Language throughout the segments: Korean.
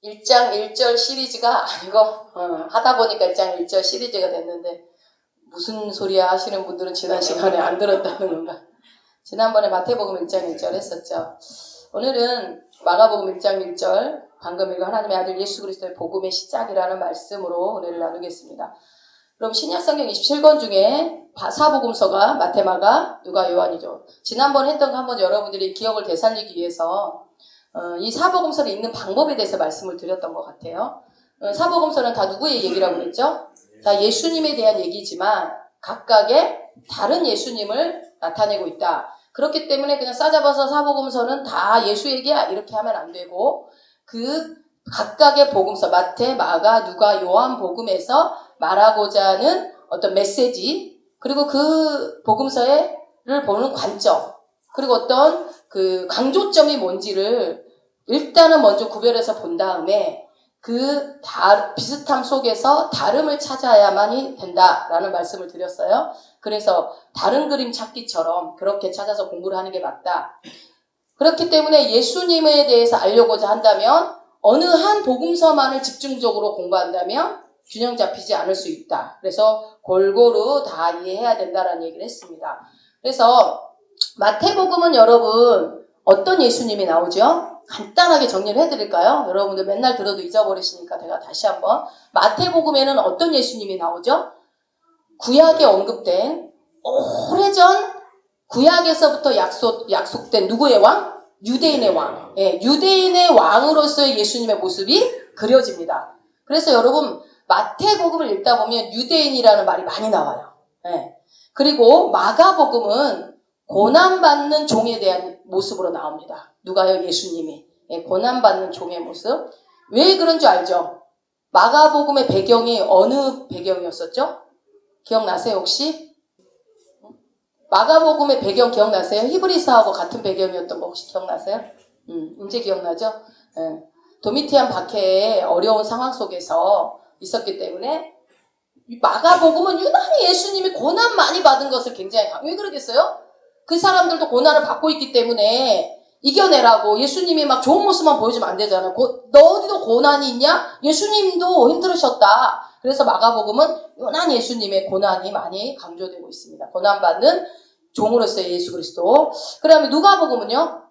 1장 1절 시리즈가 아니고 하다 보니까 1장 1절 시리즈가 됐는데 무슨 소리야 하시는 분들은 지난 시간에 안 들었다는 건가. 지난번에 마태복음 1장 1절 했었죠. 오늘은 마가복음 1장 1절 방금 읽은 하나님의 아들 예수 그리스도의 복음의 시작이라는 말씀으로 은혜를 나누겠습니다. 그럼 신약성경 27권 중에 사복음서가 마태, 마가, 누가, 요한이죠. 지난번에 했던 거 한번 여러분들이 기억을 되살리기 위해서 이 사복음서를 읽는 방법에 대해서 말씀을 드렸던 것 같아요. 사복음서는 다 누구의 얘기라고 그랬죠? 다 예수님에 대한 얘기지만 각각의 다른 예수님을 나타내고 있다. 그렇기 때문에 그냥 싸잡아서 사복음서는 다 예수 얘기야 이렇게 하면 안 되고 그 각각의 복음서 마태, 마가, 누가, 요한 복음에서 말하고자 하는 어떤 메시지 그리고 그 복음서를 보는 관점 그리고 어떤 그 강조점이 뭔지를 일단은 먼저 구별해서 본 다음에 그 비슷함 속에서 다름을 찾아야만이 된다라는 말씀을 드렸어요. 그래서 다른 그림 찾기처럼 그렇게 찾아서 공부를 하는 게 맞다. 그렇기 때문에 예수님에 대해서 알려고자 한다면 어느 한 복음서만을 집중적으로 공부한다면 균형 잡히지 않을 수 있다. 그래서 골고루 다 이해해야 된다라는 얘기를 했습니다. 그래서 마태복음은 여러분 어떤 예수님이 나오죠? 간단하게 정리를 해드릴까요? 여러분들 맨날 들어도 잊어버리시니까 제가 다시 한번 마태복음에는 어떤 예수님이 나오죠? 구약에 언급된 오래전 구약에서부터 약속된 누구의 왕? 유대인의 왕. 예, 유대인의 왕으로서의 예수님의 모습이 그려집니다. 그래서 여러분 마태복음을 읽다 보면 유대인이라는 말이 많이 나와요. 예. 그리고 마가복음은 고난받는 종에 대한 모습으로 나옵니다. 누가요? 예수님이. 예, 고난받는 종의 모습. 왜 그런 줄 알죠? 마가복음의 배경이 어느 배경이었었죠? 기억나세요 혹시? 마가복음의 배경 기억나세요? 히브리서하고 같은 배경이었던 거 혹시 기억나세요? 이제 기억나죠? 예. 도미티안 박해의 어려운 상황 속에서 있었기 때문에 마가복음은 유난히 예수님이 고난 많이 받은 것을 굉장히 왜 그러겠어요? 그 사람들도 고난을 받고 있기 때문에 이겨내라고 예수님이 막 좋은 모습만 보여주면 안 되잖아요. 너 어디도 고난이 있냐? 예수님도 힘들으셨다. 그래서 마가복음은 유난히 예수님의 고난이 많이 강조되고 있습니다. 고난받는 종으로서의 예수 그리스도. 그 다음에 누가복음은요?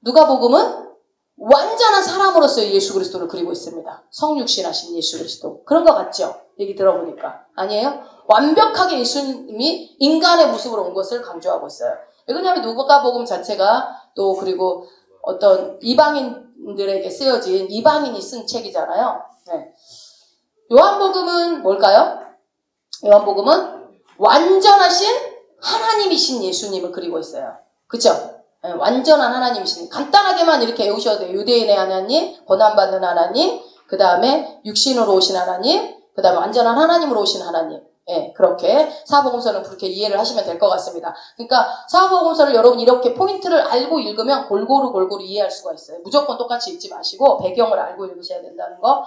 누가복음은 완전한 사람으로서의 예수 그리스도를 그리고 있습니다. 성육신하신 예수 그리스도. 그런 것 같죠? 얘기 들어보니까. 아니에요? 완벽하게 예수님이 인간의 모습으로 온 것을 강조하고 있어요. 왜냐하면 누가복음 자체가 또 그리고 어떤 이방인들에게 쓰여진 이방인이 쓴 책이잖아요. 네. 요한복음은 뭘까요? 요한복음은 완전하신 하나님이신 예수님을 그리고 있어요. 그쵸? 네, 완전한 하나님이신 간단하게만 이렇게 외우셔도 돼요. 유대인의 하나님, 고난받는 하나님, 그 다음에 육신으로 오신 하나님, 그 다음에 완전한 하나님으로 오신 하나님. 예, 그렇게 사복음서는 그렇게 이해를 하시면 될 것 같습니다. 그러니까 사복음서를 여러분 이렇게 포인트를 알고 읽으면 골고루 이해할 수가 있어요. 무조건 똑같이 읽지 마시고 배경을 알고 읽으셔야 된다는 거.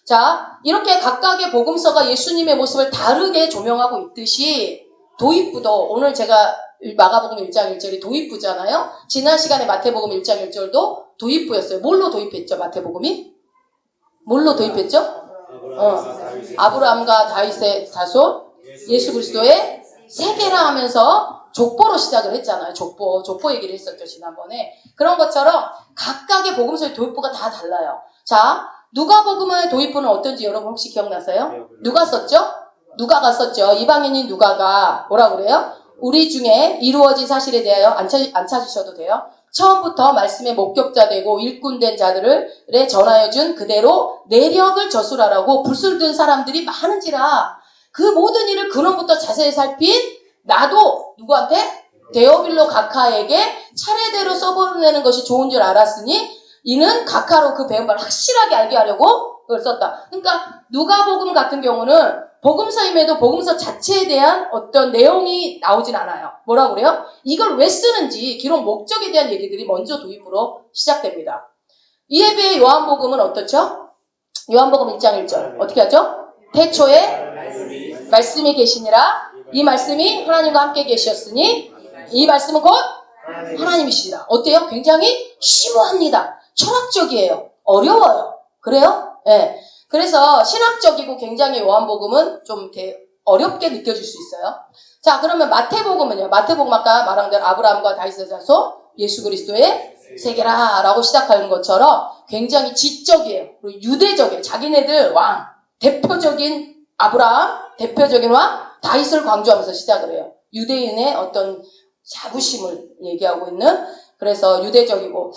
자, 이렇게 각각의 복음서가 예수님의 모습을 다르게 조명하고 있듯이 도입부도 오늘 제가 마가복음 1장 1절이 도입부잖아요. 지난 시간에 마태복음 1장 1절도 도입부였어요. 뭘로 도입했죠? 마태복음이? 뭘로 도입했죠? 아브라함과 다윗의 자손 예수 그리스도의 세계라 하면서 족보로 시작을 했잖아요. 족보 얘기를 했었죠. 지난번에. 그런 것처럼 각각의 복음서의 도입부가 다 달라요. 자, 누가복음의 도입부는 어떤지 여러분 혹시 기억나세요? 누가 썼죠? 누가가 썼죠. 이방인인 누가가 뭐라고 그래요? 우리 중에 이루어진 사실에 대하여 안 찾으셔도 돼요. 처음부터 말씀의 목격자 되고 일꾼된 자들을 전하여 준 그대로 내력을 저술하라고 붓을 든 사람들이 많은지라 그 모든 일을 근원부터 자세히 살핀 나도 누구한테? 데오빌로 각하에게 차례대로 써보내는 것이 좋은 줄 알았으니 이는 각하로 그 배운 바를 확실하게 알게 하려고 그걸 썼다. 그러니까 누가복음 같은 경우는 복음서임에도 복음서 자체에 대한 어떤 내용이 나오진 않아요. 뭐라고 그래요? 이걸 왜 쓰는지 기록 목적에 대한 얘기들이 먼저 도입으로 시작됩니다. 이에 비해 요한복음은 어떻죠? 요한복음 1장 1절 어떻게 하죠? 태초에 말씀이 계시니라 이 말씀이 하나님과 함께 계셨으니 이 말씀은 곧 하나님이시라. 어때요? 굉장히 심오합니다. 철학적이에요. 어려워요. 그래요? 예. 그래서 신학적이고 굉장히 요한복음은 좀 이렇게 어렵게 느껴질 수 있어요. 자, 그러면 마태복음은요. 마태복음 아까 말한 대로 아브라함과 다윗의 자손, 예수 그리스도의 세계라라고 시작하는 것처럼 굉장히 지적이에요. 그리고 유대적이에요. 자기네들 왕, 대표적인 아브라함, 대표적인 왕, 다윗을 강조하면서 시작을 해요. 유대인의 어떤 자부심을 얘기하고 있는, 그래서 유대적이고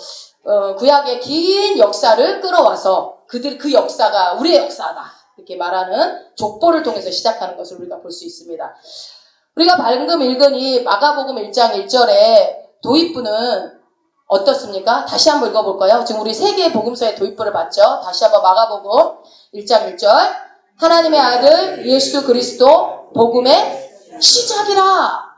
구약의 긴 역사를 끌어와서 그 역사가 우리의 역사다 이렇게 말하는 족보를 통해서 시작하는 것을 우리가 볼 수 있습니다. 우리가 방금 읽은 이 마가복음 1장 1절에 도입부는 어떻습니까? 다시 한번 읽어볼까요? 지금 우리 세 개의 복음서의 도입부를 봤죠? 다시 한번 마가복음 1장 1절. 하나님의 아들 예수 그리스도 복음의 시작이라.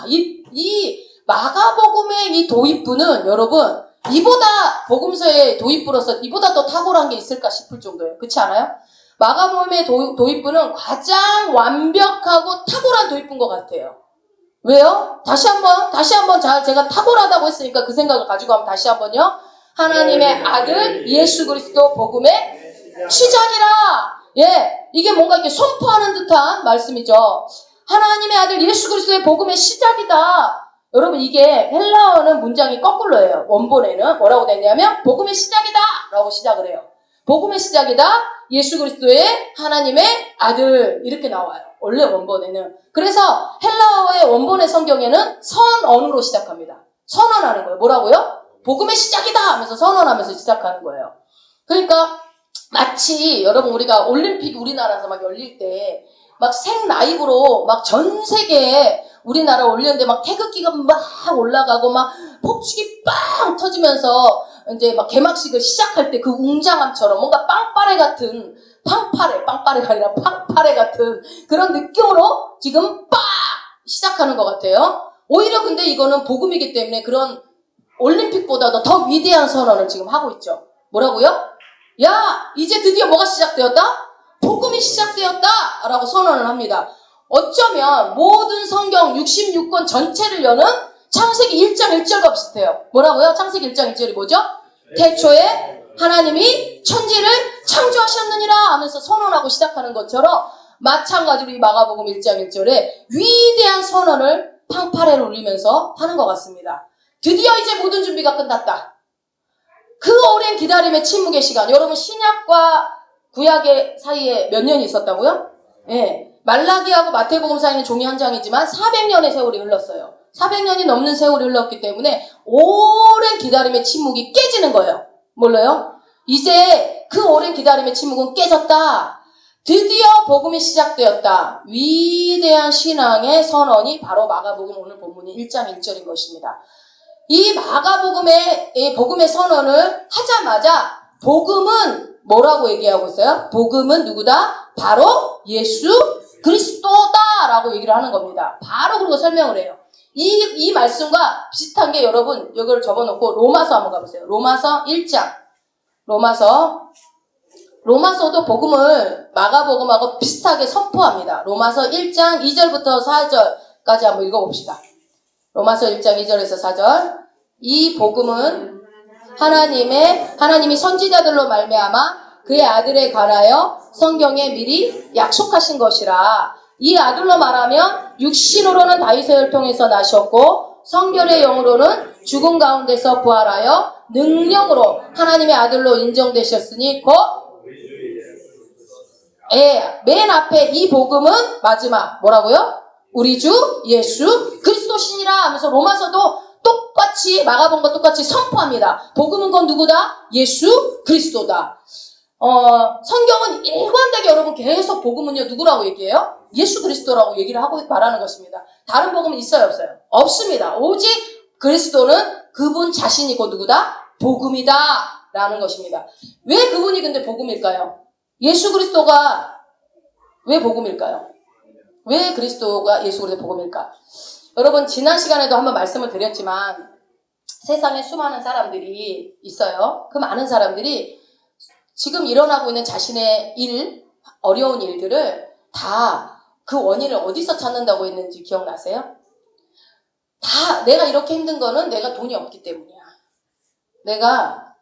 이 마가복음의 이 도입부는 여러분 이보다 복음서의 도입부로서 이보다 더 탁월한 게 있을까 싶을 정도예요. 그렇지 않아요? 마가복음의 도입부는 가장 완벽하고 탁월한 도입부인 것 같아요. 왜요? 다시 한번 제가 탁월하다고 했으니까 그 생각을 가지고 하면 다시 한번요. 하나님의 아들 예수 그리스도 복음의 시작이라. 예, 이게 뭔가 이렇게 선포하는 듯한 말씀이죠. 하나님의 아들 예수 그리스도의 복음의 시작이다. 여러분 이게 헬라어는 문장이 거꾸로예요. 원본에는 뭐라고 됐냐면 복음의 시작이다 라고 시작을 해요. 복음의 시작이다. 예수 그리스도의 하나님의 아들 이렇게 나와요. 원래 원본에는. 그래서 헬라어의 원본의 성경에는 선언으로 시작합니다. 선언하는 거예요. 뭐라고요? 복음의 시작이다 하면서 선언하면서 시작하는 거예요. 그러니까 마치 여러분 우리가 올림픽 우리나라에서 막 열릴 때 막 생라이브로 막 전 세계에 우리나라 올렸는데 막 태극기가 막 올라가고 막 폭죽이 빵 터지면서 이제 막 개막식을 시작할 때 그 웅장함처럼 뭔가 빵빠레가 아니라 팡파레 같은 그런 느낌으로 지금 빡 시작하는 것 같아요. 오히려 근데 이거는 복음이기 때문에 그런 올림픽보다도 더 위대한 선언을 지금 하고 있죠. 뭐라고요? 야, 이제 드디어 뭐가 시작되었다? 복음이 시작되었다! 라고 선언을 합니다. 어쩌면 모든 성경 66권 전체를 여는 창세기 1장 1절과 비슷해요. 뭐라고요? 창세기 1장 1절이 뭐죠? 태초에 하나님이 천지를 창조하셨느니라 하면서 선언하고 시작하는 것처럼 마찬가지로 이 마가복음 1장 1절에 위대한 선언을 팡파레를 울리면서 하는 것 같습니다. 드디어 이제 모든 준비가 끝났다. 그 오랜 기다림의 침묵의 시간. 여러분 신약과 구약의 사이에 몇 년이 있었다고요? 예. 말라기하고 마태복음 사이는 종이 한 장이지만 400년의 세월이 흘렀어요. 400년이 넘는 세월이 흘렀기 때문에 오랜 기다림의 침묵이 깨지는 거예요. 몰라요? 이제 그 오랜 기다림의 침묵은 깨졌다. 드디어 복음이 시작되었다. 위대한 신앙의 선언이 바로 마가복음 오늘 본문이 1장 1절인 것입니다. 이 마가복음의 복음의 선언을 하자마자 복음은 뭐라고 얘기하고 있어요? 복음은 누구다? 바로 예수 그리스도다라고 얘기를 하는 겁니다. 바로 그리고 설명을 해요. 이 말씀과 비슷한 게 여러분 이걸 접어놓고 로마서 한번 가보세요. 로마서 1장. 로마서도 복음을 마가복음하고 비슷하게 선포합니다. 로마서 1장 2절부터 4절까지 한번 읽어봅시다. 로마서 1장 2절에서 4절. 이 복음은 하나님이 선지자들로 말미암아 그의 아들에 관하여 성경에 미리 약속하신 것이라. 이 아들로 말하면 육신으로는 다윗의 혈통에서 나셨고 성결의 영으로는 죽음 가운데서 부활하여 능력으로 하나님의 아들로 인정되셨으니 곧 맨 앞에 이 복음은 마지막 뭐라고요? 우리 주 예수 그리스도시니라 하면서 로마서도 똑같이 마가복음과 똑같이 선포합니다. 복음은 건 누구다? 예수 그리스도다. 성경은 일관되게 여러분 계속 복음은요 누구라고 얘기해요? 예수 그리스도라고 얘기를 하고 말하는 것입니다. 다른 복음은 있어요 없어요? 없습니다. 오직 그리스도는 그분 자신이 곧 누구다? 복음이다 라는 것입니다. 왜 그분이 근데 복음일까요? 예수 그리스도가 왜 복음일까요? 왜 그리스도가 예수 그리스도 복음일까? 여러분 지난 시간에도 한번 말씀을 드렸지만 세상에 수많은 사람들이 있어요. 그 많은 사람들이 지금 일어나고 있는 자신의 어려운 일들을 다 그 원인을 어디서 찾는다고 했는지 기억나세요? 다 내가 이렇게 힘든 거는 내가 돈이 없기 때문이야. 내가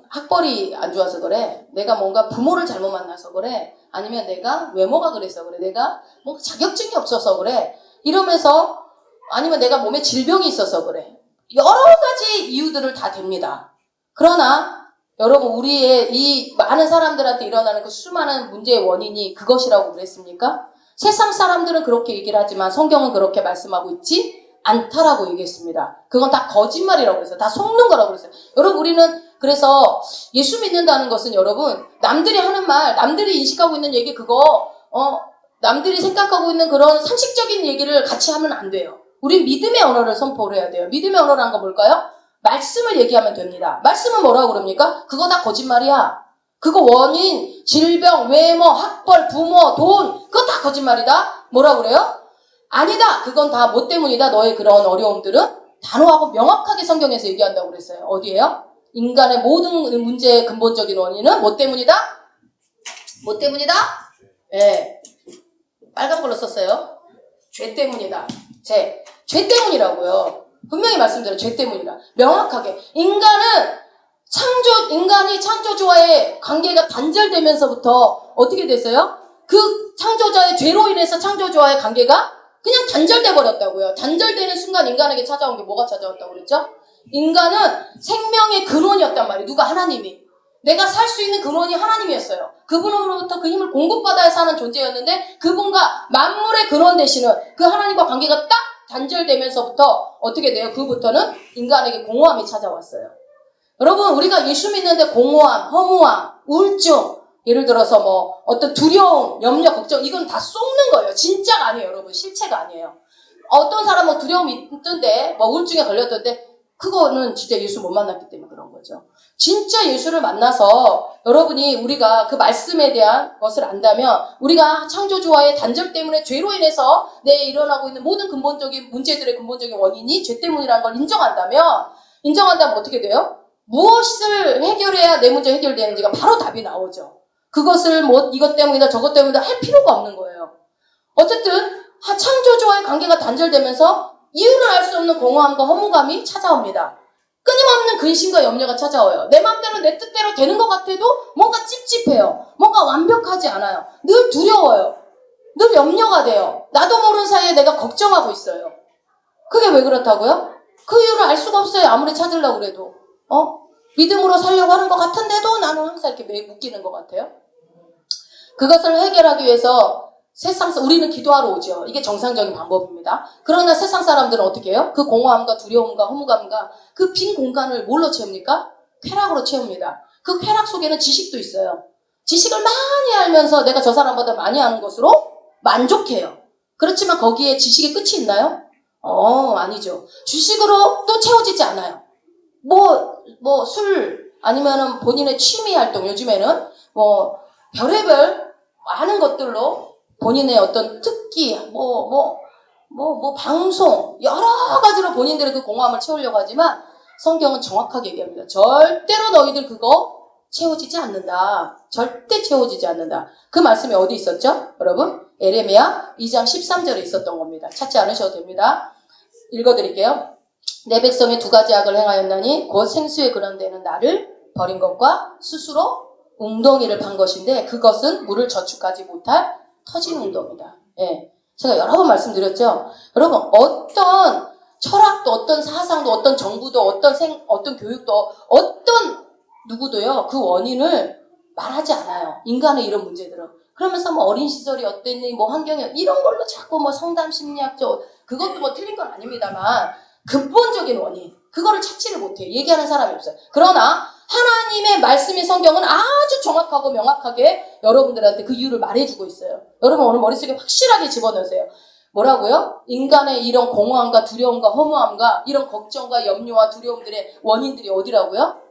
학벌이 안 좋아서 그래. 내가 뭔가 부모를 잘못 만나서 그래. 아니면 내가 외모가 그래서 그래. 내가 뭔가 자격증이 없어서 그래. 이러면서 아니면 내가 몸에 질병이 있어서 그래. 여러 가지 이유들을 다 댑니다. 그러나 여러분 우리의 이 많은 사람들한테 일어나는 그 수많은 문제의 원인이 그것이라고 그랬습니까? 세상 사람들은 그렇게 얘기를 하지만 성경은 그렇게 말씀하고 있지 않다라고 얘기했습니다. 그건 다 거짓말이라고 그랬어요. 다 속는 거라고 그랬어요. 여러분 우리는 그래서 예수 믿는다는 것은 여러분 남들이 하는 말, 남들이 인식하고 있는 얘기 그거 남들이 생각하고 있는 그런 상식적인 얘기를 같이 하면 안 돼요. 우린 믿음의 언어를 선포를 해야 돼요. 믿음의 언어라는 건 뭘까요? 말씀을 얘기하면 됩니다. 말씀은 뭐라고 그럽니까? 그거 다 거짓말이야. 그거 원인, 질병, 외모, 학벌, 부모, 돈 그거 다 거짓말이다. 뭐라고 그래요? 아니다. 그건 다 뭐 때문이다. 너의 그런 어려움들은 단호하고 명확하게 성경에서 얘기한다고 그랬어요. 어디에요? 인간의 모든 문제의 근본적인 원인은 뭐 때문이다? 뭐 때문이다? 예. 빨간 걸로 썼어요. 죄 때문이다. 죄 때문이라고요. 분명히 말씀드려요. 죄 때문이다. 명확하게. 인간이 창조주와의 관계가 단절되면서부터 어떻게 됐어요? 그 창조자의 죄로 인해서 창조주와의 관계가 그냥 단절돼 버렸다고요. 단절되는 순간 인간에게 찾아온 게 뭐가 찾아왔다고 그랬죠? 인간은 생명의 근원이었단 말이에요. 누가? 하나님이. 내가 살 수 있는 근원이 하나님이었어요. 그분으로부터 그 힘을 공급받아야 사는 존재였는데 그분과 만물의 근원 되시는 그 하나님과 관계가 딱 단절되면서부터 어떻게 돼요? 그부터는 인간에게 공허함이 찾아왔어요. 여러분 우리가 예수 믿는데 공허함, 허무함, 우울증 예를 들어서 뭐 어떤 두려움, 염려, 걱정 이건 다 쏟는 거예요. 진짜가 아니에요. 여러분 실체가 아니에요. 어떤 사람은 두려움이 있던데 뭐 우울증에 걸렸던데 그거는 진짜 예수 못 만났기 때문에 그런 거죠. 진짜 예수를 만나서 여러분이 우리가 그 말씀에 대한 것을 안다면 우리가 창조주와의 단절 때문에 죄로 인해서 내에 일어나고 있는 모든 근본적인 문제들의 근본적인 원인이 죄 때문이라는 걸 인정한다면 어떻게 돼요? 무엇을 해결해야 내 문제 해결되는지가 바로 답이 나오죠. 그것을 뭐 이것 때문이다 저것 때문이다 할 필요가 없는 거예요. 어쨌든 창조주와의 관계가 단절되면서 이유를 알 수 없는 공허함과 허무감이 찾아옵니다. 끊임없는 근심과 염려가 찾아와요. 내 맘대로 내 뜻대로 되는 것 같아도 뭔가 찝찝해요. 뭔가 완벽하지 않아요. 늘 두려워요. 늘 염려가 돼요. 나도 모르는 사이에 내가 걱정하고 있어요. 그게 왜 그렇다고요? 그 이유를 알 수가 없어요. 아무리 찾으려고 그래도. 믿음으로 살려고 하는 것 같은데도 나는 항상 이렇게 매일 묶이는 것 같아요. 그것을 해결하기 위해서 우리는 기도하러 오죠. 이게 정상적인 방법입니다. 그러나 세상 사람들은 어떻게 해요? 그 공허함과 두려움과 허무감과 그 빈 공간을 뭘로 채웁니까? 쾌락으로 채웁니다. 그 쾌락 속에는 지식도 있어요. 지식을 많이 알면서 내가 저 사람보다 많이 아는 것으로 만족해요. 그렇지만 거기에 지식의 끝이 있나요? 아니죠. 지식으로 또 채워지지 않아요. 술, 아니면은 본인의 취미 활동, 요즘에는 별의별 많은 것들로 본인의 어떤 특기, 방송, 여러 가지로 본인들의 그 공허함을 채우려고 하지만 성경은 정확하게 얘기합니다. 절대로 너희들 그거 채워지지 않는다. 절대 채워지지 않는다. 그 말씀이 어디 있었죠? 여러분, 에레미야 2장 13절에 있었던 겁니다. 찾지 않으셔도 됩니다. 읽어드릴게요. 내 백성이 두 가지 악을 행하였나니 곧 생수에 그런 데는 나를 버린 것과 스스로 웅덩이를 판 것인데 그것은 물을 저축하지 못할 터진 웅덩이다. 예. 제가 여러 번 말씀드렸죠. 여러분 어떤 철학도 어떤 사상도 어떤 정부도 어떤 교육도 어떤 누구도요 그 원인을 말하지 않아요. 인간의 이런 문제들은. 그러면서 어린 시절이 어땠니 환경이 이런 걸로 자꾸 상담 심리학적 그것도 틀린 건 아닙니다만 근본적인 원인 그거를 찾지를 못해요. 얘기하는 사람이 없어요. 그러나 하나님의 말씀의 성경은 아주 정확하고 명확하게 여러분들한테 그 이유를 말해주고 있어요. 여러분 오늘 머릿속에 확실하게 집어넣으세요. 뭐라고요? 인간의 이런 공허함과 두려움과 허무함과 이런 걱정과 염려와 두려움들의 원인들이 어디라고요?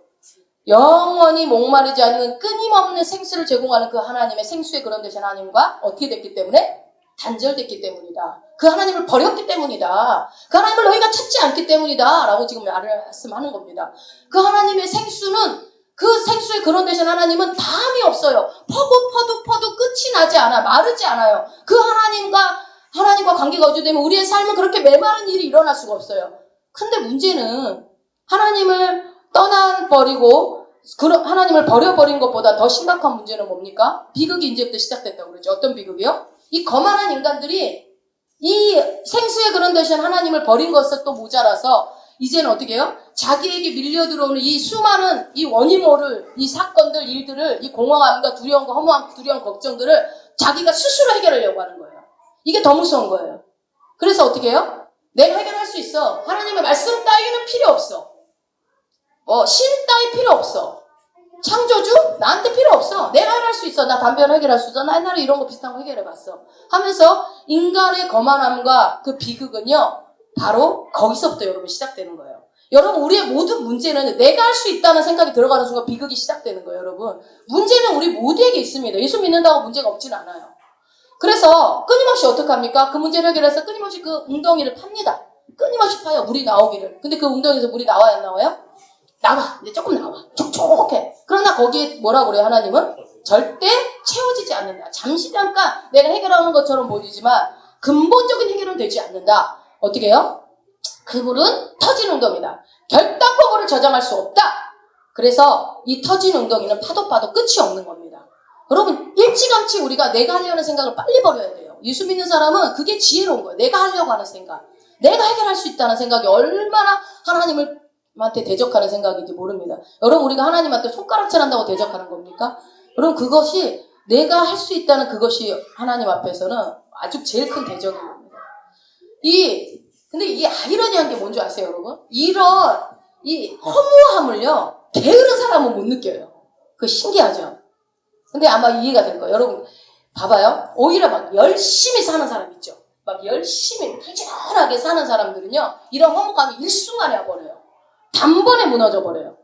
영원히 목마르지 않는 끊임없는 생수를 제공하는 그 하나님의 생수의 그런 되신 하나님과 어떻게 됐기 때문에? 단절됐기 때문이다. 그 하나님을 버렸기 때문이다. 그 하나님을 너희가 찾지 않기 때문이다. 라고 지금 말씀하는 겁니다. 그 하나님의 생수는 그 생수의 그런 되신 하나님은 다함이 없어요. 퍼도 끝이 나지 않아. 마르지 않아요. 그 하나님과 관계가 어찌되면 우리의 삶은 그렇게 메마른 일이 일어날 수가 없어요. 근데 문제는 하나님을 떠나버리고 하나님을 버려버린 것보다 더 심각한 문제는 뭡니까? 비극이 이제부터 시작됐다고 그러죠. 어떤 비극이요? 이 거만한 인간들이 이 생수에 그런 대신 하나님을 버린 것을 또 모자라서 이제는 어떻게 해요? 자기에게 밀려 들어오는 이 수많은 이 원인 모를 이 사건들, 일들을 이 공허함과 두려움과 허무함, 두려움, 걱정들을 자기가 스스로 해결하려고 하는 거예요. 이게 더 무서운 거예요. 그래서 어떻게 해요? 내가 해결할 수 있어. 하나님의 말씀 따위는 필요 없어. 신 따위 필요 없어. 창조주? 나한테 필요 없어. 내가 해결할 수 있어. 나 담배를 해결할 수 있어. 나 옛날에 이런 거 비슷한 거 해결해봤어. 하면서 인간의 거만함과 그 비극은요. 바로 거기서부터 여러분 시작되는 거예요. 여러분 우리의 모든 문제는 내가 할 수 있다는 생각이 들어가는 순간 비극이 시작되는 거예요. 여러분 문제는 우리 모두에게 있습니다. 예수 믿는다고 문제가 없진 않아요. 그래서 끊임없이 어떡합니까? 그 문제를 해결해서 끊임없이 그 웅덩이를 팝니다. 끊임없이 파요. 물이 나오기를. 근데 그 웅덩이에서 물이 나와요 안 나와요? 나와. 근데 조금 나와. 촉촉해. 그러나 거기에 뭐라고 그래요 하나님은? 절대 채워지지 않는다. 잠시 잠깐 내가 해결하는 것처럼 보이지만 근본적인 해결은 되지 않는다. 어떻게 해요? 그 물은 터진 웅덩이다. 결단코 물을 저장할 수 없다. 그래서 이 터진 웅덩이는 파도 파도 끝이 없는 겁니다. 여러분 일찌감치 우리가 내가 하려는 생각을 빨리 버려야 돼요. 예수 믿는 사람은 그게 지혜로운 거예요. 내가 하려고 하는 생각. 내가 해결할 수 있다는 생각이 얼마나 하나님한테 대적하는 생각인지 모릅니다. 여러분 우리가 하나님한테 손가락질 한다고 대적하는 겁니까? 여러분 그것이 내가 할 수 있다는 그것이 하나님 앞에서는 아주 제일 큰 대적인 겁니다. 근데 이 아이러니한 게 뭔지 아세요, 여러분? 이런 이 허무함을요, 게으른 사람은 못 느껴요. 그거 신기하죠? 근데 아마 이해가 될 거예요. 여러분, 봐봐요. 오히려 막 열심히 사는 사람 있죠? 막 열심히, 부지런하게 사는 사람들은요, 이런 허무감이 일순간에 와버려요. 단번에 무너져 버려요.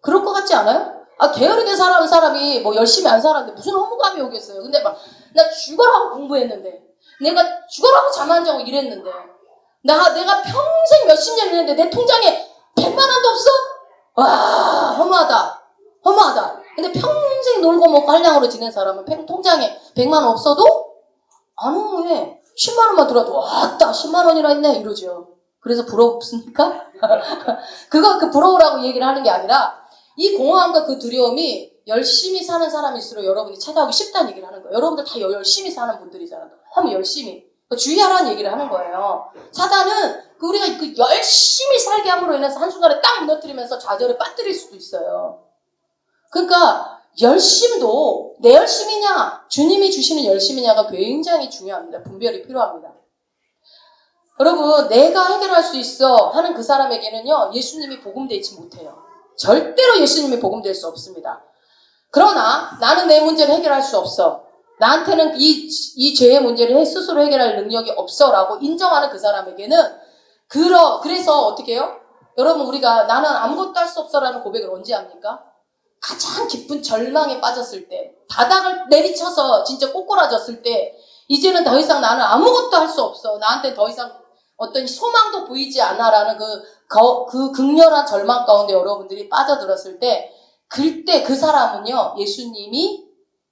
그럴 것 같지 않아요? 게으르게 살아는 사람이 뭐 열심히 안 살았는데 무슨 허무감이 오겠어요. 근데 막, 나 죽어라고 공부했는데, 내가 죽어라고 잠 안 자고 일했는데, 내가 평생 몇십 년 했는데 내 통장에 100만 원도 없어? 와, 허무하다. 허무하다. 근데 평생 놀고 먹고 한량으로 지낸 사람은 통장에 100만 원 없어도 안 허무해. 10만 원만 들어도 왔다 10만 원이나 있네 이러죠. 그래서 부럽습니까? 그 부러우라고 얘기를 하는 게 아니라 이 공허함과 그 두려움이 열심히 사는 사람일수록 여러분이 찾아오기 쉽다는 얘기를 하는 거예요. 여러분들 다 열심히 사는 분들이잖아요. 너무 열심히. 주의하라는 얘기를 하는 거예요. 사단은 우리가 그 열심히 살게 함으로 인해서 한순간에 딱 무너뜨리면서 좌절에 빠뜨릴 수도 있어요. 그러니까 열심도 내 열심이냐 주님이 주시는 열심이냐가 굉장히 중요합니다. 분별이 필요합니다. 여러분 내가 해결할 수 있어 하는 그 사람에게는요 예수님이 복음되지 못해요. 절대로 예수님이 복음될 수 없습니다. 그러나 나는 내 문제를 해결할 수 없어. 나한테는 이 죄의 문제를 스스로 해결할 능력이 없어 라고 인정하는 그 사람에게는 그래서 어떻게 해요? 여러분 우리가 나는 아무것도 할 수 없어 라는 고백을 언제 합니까? 가장 깊은 절망에 빠졌을 때 바닥을 내리쳐서 진짜 꼬꾸라졌을 때 이제는 더 이상 나는 아무것도 할 수 없어. 나한테 더 이상 어떤 소망도 보이지 않아 라는 그 극렬한 절망 가운데 여러분들이 빠져들었을 때 그때 그 사람은요 예수님이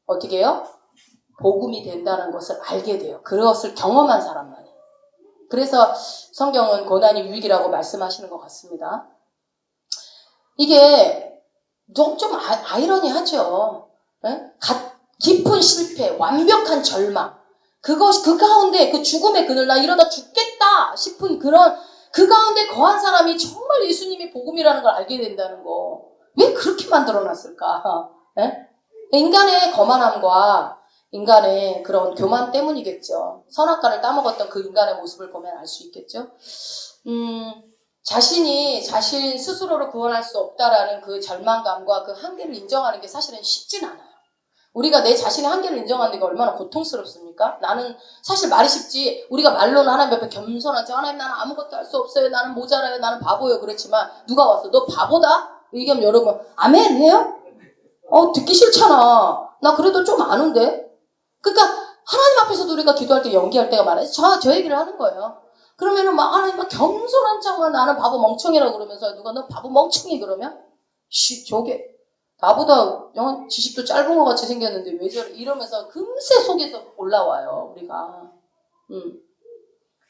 어떻게 해요? 복음이 된다는 것을 알게 돼요. 그것을 경험한 사람만이. 그래서 성경은 고난이 유익이라고 말씀하시는 것 같습니다. 이게 좀 아이러니하죠. 깊은 실패, 완벽한 절망. 그 가운데 그 죽음의 그늘 나 이러다 죽겠다 싶은 그 가운데 거한 사람이 정말 예수님이 복음이라는 걸 알게 된다는 거. 왜 그렇게 만들어놨을까? 인간의 거만함과 인간의 그런 교만 때문이겠죠. 선악과를 따먹었던 그 인간의 모습을 보면 알 수 있겠죠. 자신 스스로를 구원할 수 없다라는 그 절망감과 그 한계를 인정하는 게 사실은 쉽진 않아요. 우리가 내 자신의 한계를 인정하는 게 얼마나 고통스럽습니까? 나는 사실 말이 쉽지. 우리가 말로는 하나님 앞에 겸손하지. 하나님 나는 아무것도 할 수 없어요. 나는 모자라요. 나는 바보예요. 그렇지만 누가 와서 너 바보다? 얘기하면 여러분 아멘 해요? 듣기 싫잖아. 나 그래도 좀 아는데. 그러니까 하나님 앞에서도 우리가 기도할 때 연기할 때가 많아요. 저 얘기를 하는 거예요. 그러면은 막 하나님 막 겸손한 척만 나는 바보 멍청이라고 그러면서 누가 너 바보 멍청이 그러면 저게 나보다 지식도 짧은 것 같이 생겼는데 왜 저래 이러면서 금세 속에서 올라와요 우리가.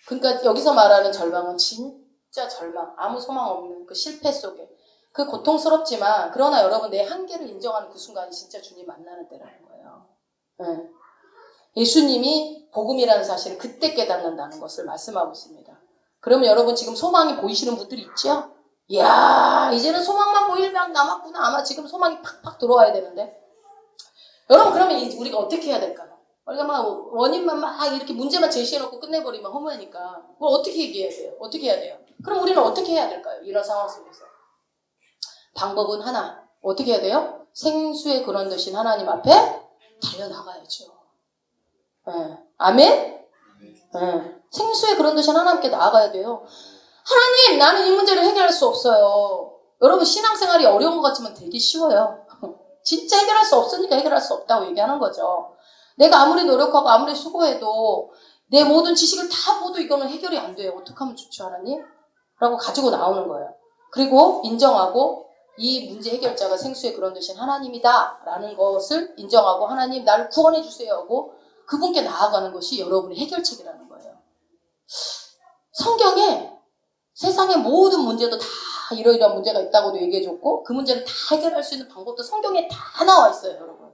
그러니까 여기서 말하는 절망은 진짜 절망, 아무 소망 없는 그 실패 속에 그 고통스럽지만 그러나 여러분 내 한계를 인정하는 그 순간이 진짜 주님 만나는 때라는 거예요. 네. 예수님이 복음이라는 사실을 그때 깨닫는다는 것을 말씀하고 있습니다. 그러면 여러분 지금 소망이 보이시는 분들이 있죠? 이야, 이제는 소망만 보일 만 남았구나. 아마 지금 소망이 팍팍 들어와야 되는데. 여러분 그러면 우리가 어떻게 해야 될까요? 우리가 막 원인만 막 이렇게 문제만 제시해놓고 끝내버리면 허무하니까 뭘 어떻게 얘기해야 돼요? 어떻게 해야 돼요? 그럼 우리는 어떻게 해야 될까요? 이런 상황 속에서. 방법은 하나. 어떻게 해야 돼요? 생수의 근원 되신 하나님 앞에 달려나가야죠. 네. 아멘? 네. 생수의 근원 되신 하나님께 나아가야 돼요. 하나님, 나는 이 문제를 해결할 수 없어요. 여러분 신앙생활이 어려운 것 같지만 되게 쉬워요. 진짜 해결할 수 없으니까 해결할 수 없다고 얘기하는 거죠. 내가 아무리 노력하고 아무리 수고해도 내 모든 지식을 다 보도 이거는 해결이 안 돼요. 어떻게 하면 좋죠, 하나님? 라고 가지고 나오는 거예요. 그리고 인정하고 이 문제 해결자가 생수의 근원 되신 하나님이다 라는 것을 인정하고 하나님 나를 구원해 주세요 하고 그분께 나아가는 것이 여러분의 해결책이라는 거예요. 성경에 세상의 모든 문제도 다 이러이러한 문제가 있다고도 얘기해줬고 그 문제를 다 해결할 수 있는 방법도 성경에 다 나와 있어요, 여러분.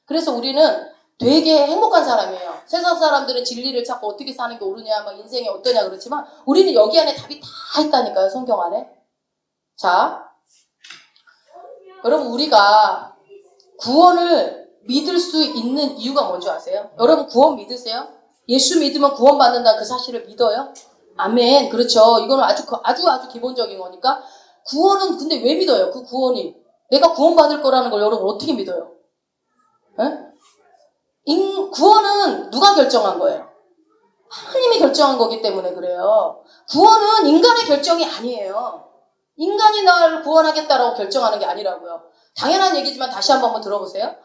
그래서 우리는 되게 행복한 사람이에요. 세상 사람들은 진리를 찾고 어떻게 사는 게 옳으냐, 막 인생이 어떠냐 그렇지만 우리는 여기 안에 답이 다 있다니까요, 성경 안에. 자, 여러분 우리가 구원을 믿을 수 있는 이유가 뭔지 아세요? 여러분 구원 믿으세요? 예수 믿으면 구원받는다는 그 사실을 믿어요? 아멘. 그렇죠. 이거는 아주 기본적인 거니까. 구원은 근데 왜 믿어요? 그 구원이. 내가 구원받을 거라는 걸 여러분 어떻게 믿어요? 에? 구원은 누가 결정한 거예요? 하나님이 결정한 거기 때문에 그래요. 구원은 인간의 결정이 아니에요. 인간이 나를 구원하겠다라고 결정하는 게 아니라고요. 당연한 얘기지만 다시 한번 들어보세요.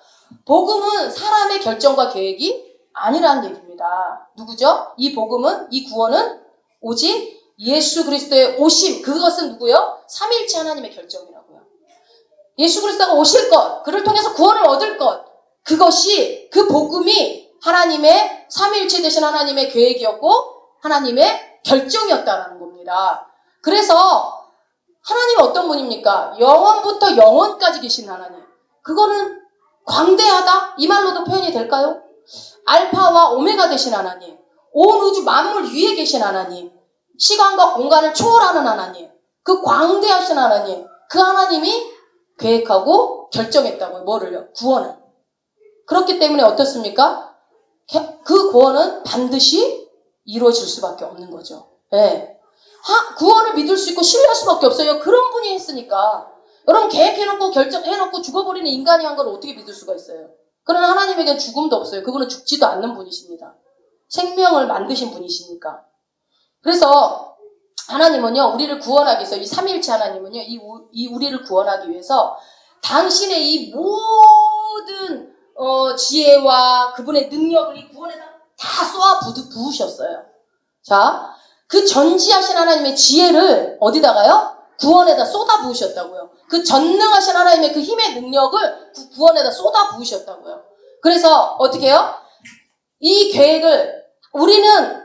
복음은 사람의 결정과 계획이 아니라는 얘기입니다. 누구죠? 이 복음은, 이 구원은 오직 예수 그리스도의 오심, 그것은 누구요? 삼위일체 하나님의 결정이라고요. 예수 그리스도가 오실 것, 그를 통해서 구원을 얻을 것, 그것이, 그 복음이 하나님의 삼위일체 되신 하나님의 계획이었고 하나님의 결정이었다는 겁니다. 그래서 하나님은 어떤 분입니까? 영원부터 영원까지 계신 하나님. 그거는 광대하다? 이 말로도 표현이 될까요? 알파와 오메가 되신 하나님. 온 우주 만물 위에 계신 하나님. 시간과 공간을 초월하는 하나님. 그 광대하신 하나님. 그 하나님이 계획하고 결정했다고요. 뭐를요? 구원을. 그렇기 때문에 어떻습니까? 그 구원은 반드시 이루어질 수밖에 없는 거죠. 네. 구원을 믿을 수 있고 신뢰할 수밖에 없어요. 그런 분이 했으니까. 여러분 계획해놓고 결정해놓고 죽어버리는 인간이 한 걸 어떻게 믿을 수가 있어요? 그러나 하나님에게는 죽음도 없어요. 그분은 죽지도 않는 분이십니다. 생명을 만드신 분이시니까. 그래서 하나님은요, 우리를 구원하기 위해서, 이 삼위일체 하나님은요, 이 우리를 구원하기 위해서 당신의 이 모든 지혜와 그분의 능력을 이 구원에다 다 쏘아 부으셨어요. 자, 그 전지하신 하나님의 지혜를 어디다가요? 구원에다 쏟아 부으셨다고요. 그 전능하신 하나님의 그 힘의 능력을 그 구원에다 쏟아 부으셨다고요. 그래서 어떻게 해요? 이 계획을 우리는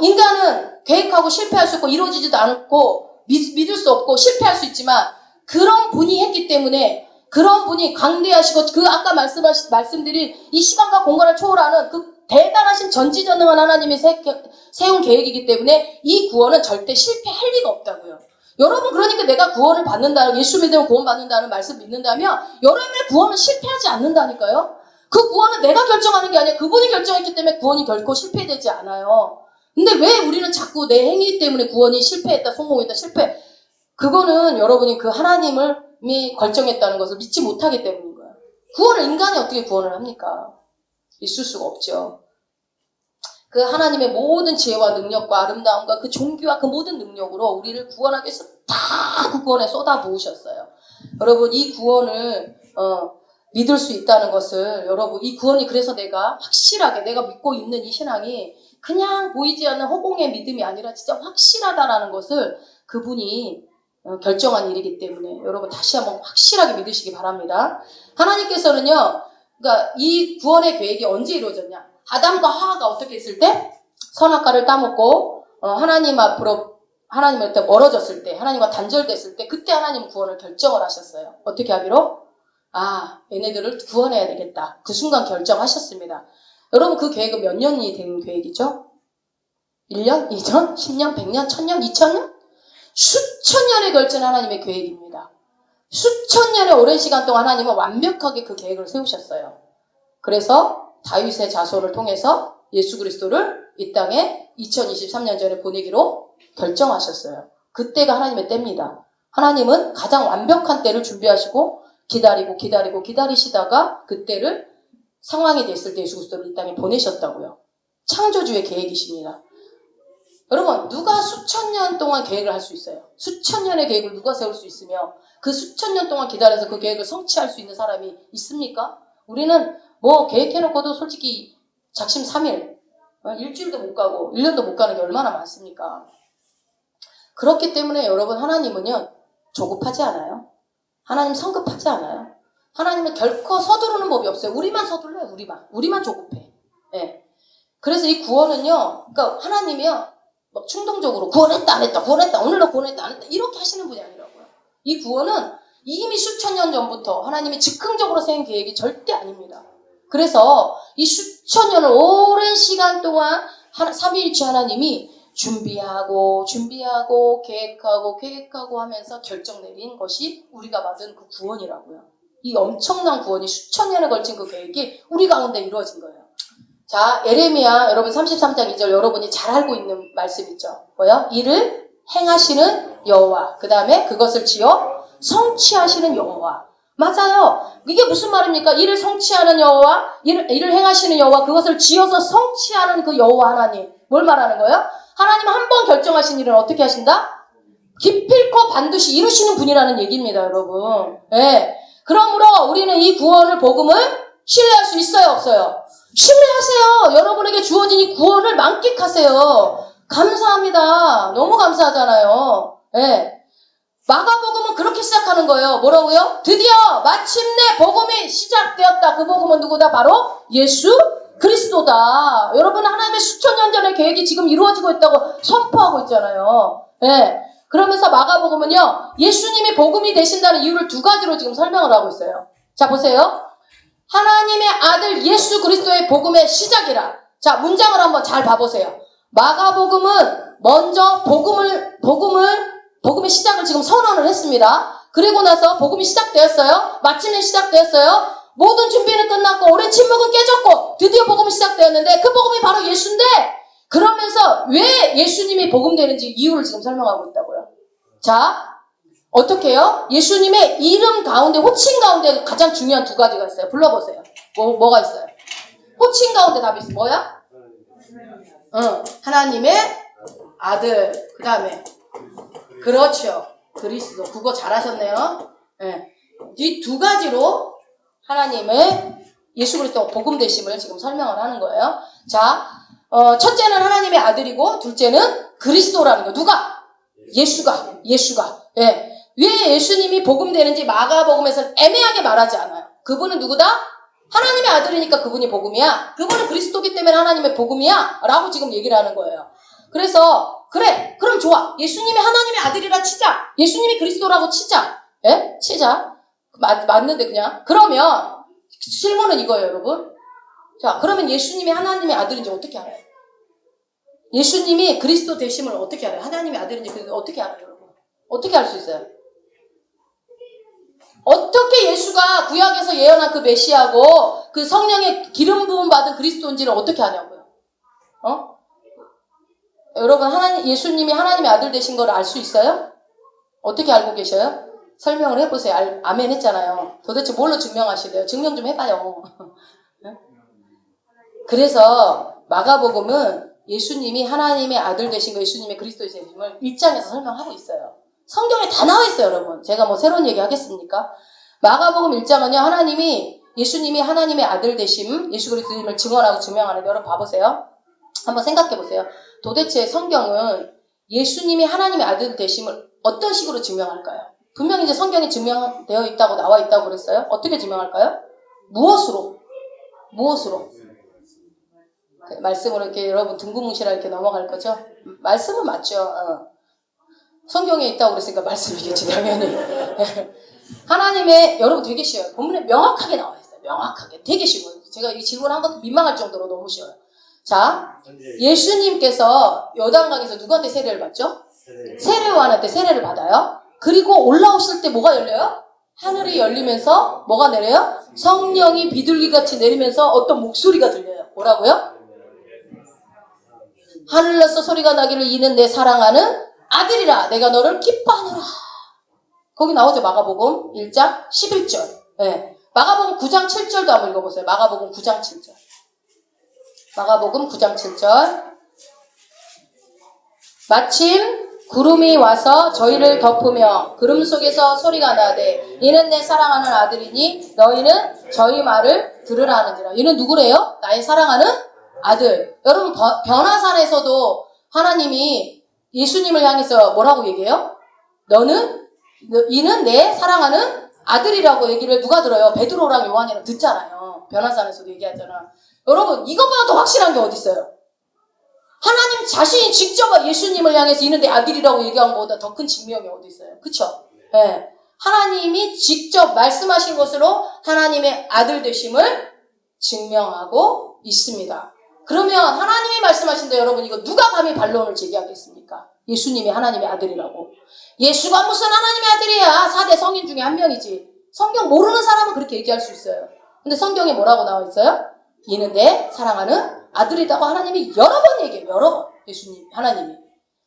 인간은 계획하고 실패할 수 있고 이루어지지도 않고 믿을 수 없고 실패할 수 있지만 그런 분이 했기 때문에 그런 분이 강대하시고 그 아까 말씀드린 이 시간과 공간을 초월하는 그 대단하신 전지전능한 하나님이 세운 계획이기 때문에 이 구원은 절대 실패할 리가 없다고요. 여러분 그러니까 내가 구원을 받는다, 예수 믿으면 구원 받는다는 말씀 믿는다면 여러분의 구원은 실패하지 않는다니까요. 그 구원은 내가 결정하는 게 아니라 그분이 결정했기 때문에 구원이 결코 실패되지 않아요. 근데 왜 우리는 자꾸 내 행위 때문에 구원이 실패했다, 성공했다, 실패. 그거는 여러분이 그 하나님이 결정했다는 것을 믿지 못하기 때문인 거예요. 구원을 인간이 어떻게 구원을 합니까? 있을 수가 없죠. 그 하나님의 모든 지혜와 능력과 아름다움과 그 종교와 그 모든 능력으로 우리를 구원하기 위해서 다 그 구원에 쏟아 부으셨어요. 여러분 이 구원을 믿을 수 있다는 것을 여러분 이 구원이 그래서 내가 확실하게 내가 믿고 있는 이 신앙이 그냥 보이지 않는 허공의 믿음이 아니라 진짜 확실하다라는 것을 그분이 결정한 일이기 때문에 여러분 다시 한번 확실하게 믿으시기 바랍니다. 하나님께서는요, 그러니까 이 구원의 계획이 언제 이루어졌냐? 아담과 하와가 어떻게 했을 때? 선악과를 따먹고 하나님 앞으로 하나님한테 멀어졌을 때, 하나님과 단절됐을 때, 그때 하나님 구원을 결정을 하셨어요. 어떻게 하기로? 얘네들을 구원해야 되겠다. 그 순간 결정하셨습니다. 여러분, 그 계획은 몇 년이 된 계획이죠? 1년? 2년? 10년? 100년? 1000년? 2000년? 수천 년에 걸친 하나님의 계획입니다. 수천 년의 오랜 시간 동안 하나님은 완벽하게 그 계획을 세우셨어요. 그래서 다윗의 자손을 통해서 예수 그리스도를 이 땅에 2023년 전에 보내기로 결정하셨어요. 그때가 하나님의 때입니다. 하나님은 가장 완벽한 때를 준비하시고 기다리시다가 그때를 상황이 됐을 때 예수 그리스도를 이 땅에 보내셨다고요. 창조주의 계획이십니다. 여러분, 누가 수천 년 동안 계획을 할 수 있어요? 수천 년의 계획을 누가 세울 수 있으며 그 수천 년 동안 기다려서 그 계획을 성취할 수 있는 사람이 있습니까? 우리는 뭐 계획해놓고도 솔직히 작심 3일, 일주일도 못 가고 1년도 못 가는 게 얼마나 많습니까? 그렇기 때문에 여러분, 하나님은요 조급하지 않아요. 하나님 성급하지 않아요. 하나님은 결코 서두르는 법이 없어요. 우리만 서둘러요. 우리만 조급해. 네. 그래서 이 구원은요, 그러니까 하나님이요 막 충동적으로 구원했다 안 했다, 구원했다 오늘로 구원했다 안 했다 이렇게 하시는 분이 아니라고요. 이 구원은 이미 수천 년 전부터 하나님이 즉흥적으로 세운 계획이 절대 아닙니다. 그래서 이 수천 년을 오랜 시간 동안 삼위일체 하나님이 준비하고 계획하고 하면서 결정 내린 것이 우리가 받은 그 구원이라고요. 이 엄청난 구원이 수천 년에 걸친 그 계획이 우리 가운데 이루어진 거예요. 자, 에레미야 여러분 33장 2절 여러분이 잘 알고 있는 말씀 있죠? 뭐요? 이를 행하시는 여호와, 그 다음에 그것을 지어 성취하시는 여호와. 맞아요. 이게 무슨 말입니까? 이를 성취하는 여호와, 이를 행하시는 여호와, 그것을 지어서 성취하는 그 여호와 하나님. 뭘 말하는 거예요? 하나님 한 번 결정하신 일은 어떻게 하신다? 기필코 반드시 이루시는 분이라는 얘기입니다, 여러분. 네. 그러므로 우리는 이 구원을, 복음을 신뢰할 수 있어요, 없어요? 신뢰하세요. 여러분에게 주어진 이 구원을 만끽하세요. 감사합니다. 너무 감사하잖아요. 네. 마가복음은 그렇게 시작하는 거예요. 뭐라고요? 드디어 마침내 복음이 시작되었다. 그 복음은 누구다? 바로 예수 그리스도다. 여러분, 하나님의 수천 년 전의 계획이 지금 이루어지고 있다고 선포하고 있잖아요. 네. 그러면서 마가복음은요, 예수님이 복음이 되신다는 이유를 두 가지로 지금 설명을 하고 있어요. 자, 보세요. 하나님의 아들 예수 그리스도의 복음의 시작이라. 자, 문장을 한번 잘 봐보세요. 마가복음은 먼저 복음의 시작을 지금 선언을 했습니다. 그리고 나서 복음이 시작되었어요. 마침내 시작되었어요. 모든 준비는 끝났고 오랜 침묵은 깨졌고 드디어 복음이 시작되었는데 그 복음이 바로 예수인데, 그러면서 왜 예수님이 복음되는지 이유를 지금 설명하고 있다고요. 자, 어떻게 해요? 예수님의 이름 가운데, 호칭 가운데 가장 중요한 두 가지가 있어요. 불러보세요. 뭐가 있어요? 호칭 가운데 답이 있어요. 뭐야? 하나님의 아들. 그 다음에 그렇죠. 그리스도. 그거 잘하셨네요. 네. 이 두 가지로 하나님의 예수 그리스도 복음 되심을 지금 설명을 하는 거예요. 자, 첫째는 하나님의 아들이고 둘째는 그리스도라는 거. 누가? 예수가. 예. 왜 예수님이 복음 되는지 마가복음에서는 애매하게 말하지 않아요. 그분은 누구다? 하나님의 아들이니까 그분이 복음이야. 그분은 그리스도기 때문에 하나님의 복음이야. 라고 지금 얘기를 하는 거예요. 그래서 그래, 그럼 좋아. 예수님이 하나님의 아들이라 치자. 예수님이 그리스도라고 치자. 예? 치자. 맞는데 그냥. 그러면 질문은 이거예요, 여러분. 자, 그러면 예수님이 하나님의 아들인지 어떻게 알아요? 예수님이 그리스도 되심을 어떻게 알아요? 하나님의 아들인지 어떻게 알아요, 여러분? 어떻게 알 수 있어요? 어떻게 예수가 구약에서 예언한 그 메시아고 그 성령의 기름 부음 받은 그리스도인지를 어떻게 아냐고요? 여러분, 예수님이 하나님의 아들 되신 걸 알 수 있어요? 어떻게 알고 계셔요? 설명을 해보세요. 아멘 했잖아요. 도대체 뭘로 증명하시래요? 증명 좀 해봐요. 그래서 마가복음은 예수님이 하나님의 아들 되신 거, 예수님의 그리스도의 되심을 1장에서 설명하고 있어요. 성경에 다 나와 있어요, 여러분. 제가 뭐 새로운 얘기 하겠습니까? 마가복음 1장은요, 예수님이 하나님의 아들 되심, 예수 그리스도임을 증언하고 증명하는데, 여러분 봐보세요. 한번 생각해 보세요. 도대체 성경은 예수님이 하나님의 아들 되심을 어떤 식으로 증명할까요? 분명히 이제 성경이 증명되어 있다고 나와 있다고 그랬어요. 어떻게 증명할까요? 무엇으로? 말씀으로 이렇게 여러분 둥근뭉실하게 이렇게 넘어갈 거죠? 말씀은 맞죠. 성경에 있다고 그랬으니까 말씀이겠지, 당연히. 하나님의, 여러분 되게 쉬워요. 본문에 명확하게 나와 있어요. 명확하게. 되게 쉬워요. 제가 이 질문한 것도 민망할 정도로 너무 쉬워요. 자, 예수님께서 요단강에서 누구한테 세례를 받죠? 세례요한한테 세례를 받아요. 그리고 올라오실 때 뭐가 열려요? 하늘이 열리면서 뭐가 내려요? 성령이 비둘기같이 내리면서 어떤 목소리가 들려요. 뭐라고요? 하늘에서 소리가 나기를 이는 내 사랑하는 아들이라 내가 너를 기뻐하노라. 거기 나오죠. 마가복음 1장 11절. 네. 마가복음 9장 7절도 한번 읽어보세요. 마가복음 9장 7절. 마가복음 9장 7절. 마침 구름이 와서 저희를 덮으며 구름 속에서 소리가 나되 이는 내 사랑하는 아들이니 너희는 저희 말을 들으라 하는지라. 이는 누구래요? 나의 사랑하는 아들. 여러분 변화산에서도 하나님이 예수님을 향해서 뭐라고 얘기해요? 이는 내 사랑하는 아들이라고 얘기를 누가 들어요? 베드로랑 요한이랑 듣잖아요. 변화산에서도 얘기하잖아. 여러분 이것보다 더 확실한 게 어디 있어요? 하나님 자신이 직접 예수님을 향해서 이는 내 아들이라고 얘기한 것보다 더 큰 증명이 어디 있어요? 그쵸? 네. 하나님이 직접 말씀하신 것으로 하나님의 아들 되심을 증명하고 있습니다. 그러면 하나님이 말씀하신데 여러분 이거 누가 감히 반론을 제기하겠습니까? 예수님이 하나님의 아들이라고. 예수가 무슨 하나님의 아들이야. 4대 성인 중에 한 명이지. 성경 모르는 사람은 그렇게 얘기할 수 있어요. 근데 성경에 뭐라고 나와 있어요? 이는 내 사랑하는 아들이라고 하나님이 여러 번 얘기해요. 여러 번. 예수님, 하나님이.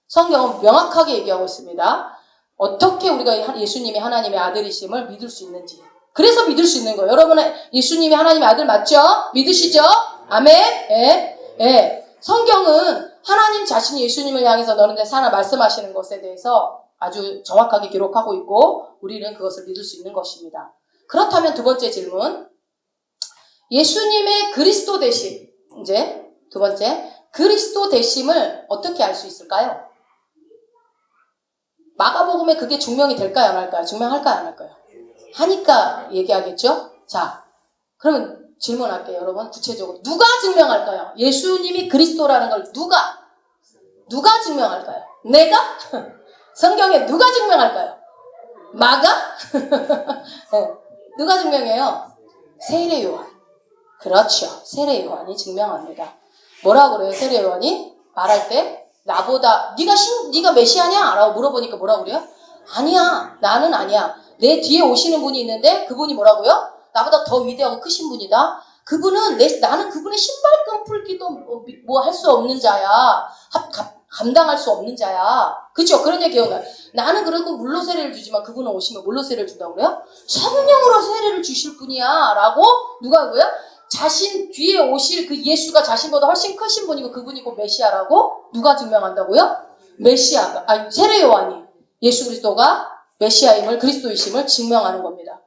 성경은 명확하게 얘기하고 있습니다. 어떻게 우리가 예수님이 하나님의 아들이심을 믿을 수 있는지. 그래서 믿을 수 있는 거예요. 여러분은 예수님이 하나님의 아들 맞죠? 믿으시죠? 아멘? 예. 예. 성경은 하나님 자신이 예수님을 향해서 너는 내 사랑 말씀하시는 것에 대해서 아주 정확하게 기록하고 있고 우리는 그것을 믿을 수 있는 것입니다. 그렇다면 두 번째 질문. 예수님의 그리스도 되심. 이제 두 번째. 그리스도 되심을 어떻게 알 수 있을까요? 마가복음에 그게 증명이 될까요? 안 할까요? 증명할까요? 안 할까요? 하니까 얘기하겠죠? 자, 그러면 질문할게요. 여러분 구체적으로. 누가 증명할까요? 예수님이 그리스도라는 걸 누가 증명할까요? 내가? 성경에 누가 증명할까요? 마가? 네. 누가 증명해요? 세례 요한. 그렇죠. 세례 요한이 증명합니다. 뭐라고 그래요? 세례 요한이 말할 때 나보다 네가 메시아냐? 라고 물어보니까 뭐라고 그래요? 아니야. 나는 아니야. 내 뒤에 오시는 분이 있는데 그분이 뭐라고요? 나보다 더 위대하고 크신 분이다. 그분은 나는 그분의 신발끈 풀기도 뭐 할 수 없는 자야. 감당할 수 없는 자야. 그쵸? 그런 얘기 기억나요. 나는 그리고 물로 세례를 주지만 그분은 오시면 물로 세례를 준다고 그래요? 성령으로 세례를 주실 분이야. 라고 누가 하고요? 자신 뒤에 오실 그 예수가 자신보다 훨씬 크신 분이고 그분이고 메시아라고 누가 증명한다고요? 메시아가, 아니 세례 요한이 예수 그리스도가 메시아임을 그리스도이심을 증명하는 겁니다.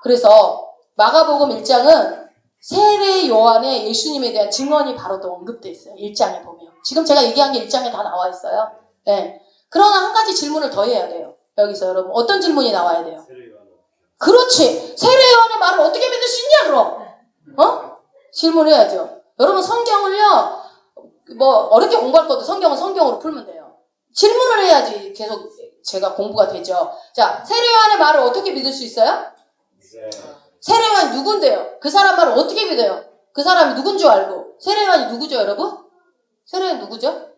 그래서 마가복음 1장은 세례 요한의 예수님에 대한 증언이 바로 또 언급되어 있어요. 1장에 보면. 지금 제가 얘기한 게 1장에 다 나와 있어요. 네. 그러나 한 가지 질문을 더 해야 돼요. 여기서 여러분 어떤 질문이 나와야 돼요? 그렇지. 세례 요한의 말을 어떻게 믿을 수 있냐 그럼? 질문해야죠. 여러분 성경을요. 뭐 어렵게 공부할 것도 성경은 성경으로 풀면 돼요. 질문을 해야지 계속 제가 공부가 되죠. 자, 세례 요한의 말을 어떻게 믿을 수 있어요? 세례 요한이 누군데요? 그 사람 말을 어떻게 믿어요? 그 사람이 누군 줄 알고. 세례 요한이 누구죠, 여러분? 세례 요한이 누구죠?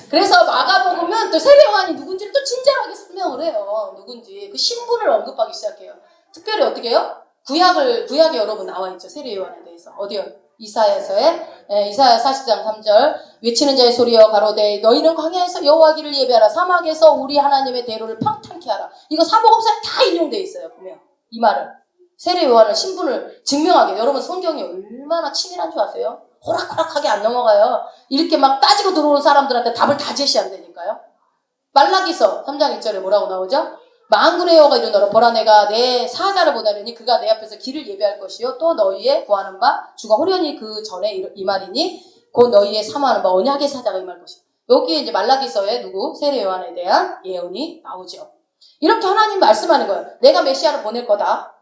그래서 마가복음은 또 세례 요한이 누군지를 또 친절하게 설명을 해요. 누군지. 그 신분을 언급하기 시작해요. 특별히 어떻게 해요? 구약에 여러분 나와 있죠. 세례 요한에 대해서. 어디요? 이사야서에 이사야 40장 3절 외치는 자의 소리여 가로되 너희는 광야에서 여호와 길을 예배하라 사막에서 우리 하나님의 대로를 평탄케 하라. 이거 사복음서에 다 인용되어 있어요. 보면 이 말은 세례 요한의 신분을 증명하게. 여러분 성경이 얼마나 치밀한 줄 아세요? 호락호락하게 안 넘어가요. 이렇게 막 따지고 들어오는 사람들한테 답을 다 제시한다니까요. 말라기서 3장 1절에 뭐라고 나오죠? 만군의 여호와가 이르노라 보라 내가 내 사자를 보내리니 그가 내 앞에서 길을 예배할 것이요 또 너희의 구하는 바 주가 호련히 그 전에 이 말이니 곧 너희의 사모하는 바 언약의 사자가 임할 것이다. 여기에 이제 말라기서에 세례 요한에 대한 예언이 나오죠. 이렇게 하나님 말씀하는 거예요. 내가 메시아를 보낼 거다.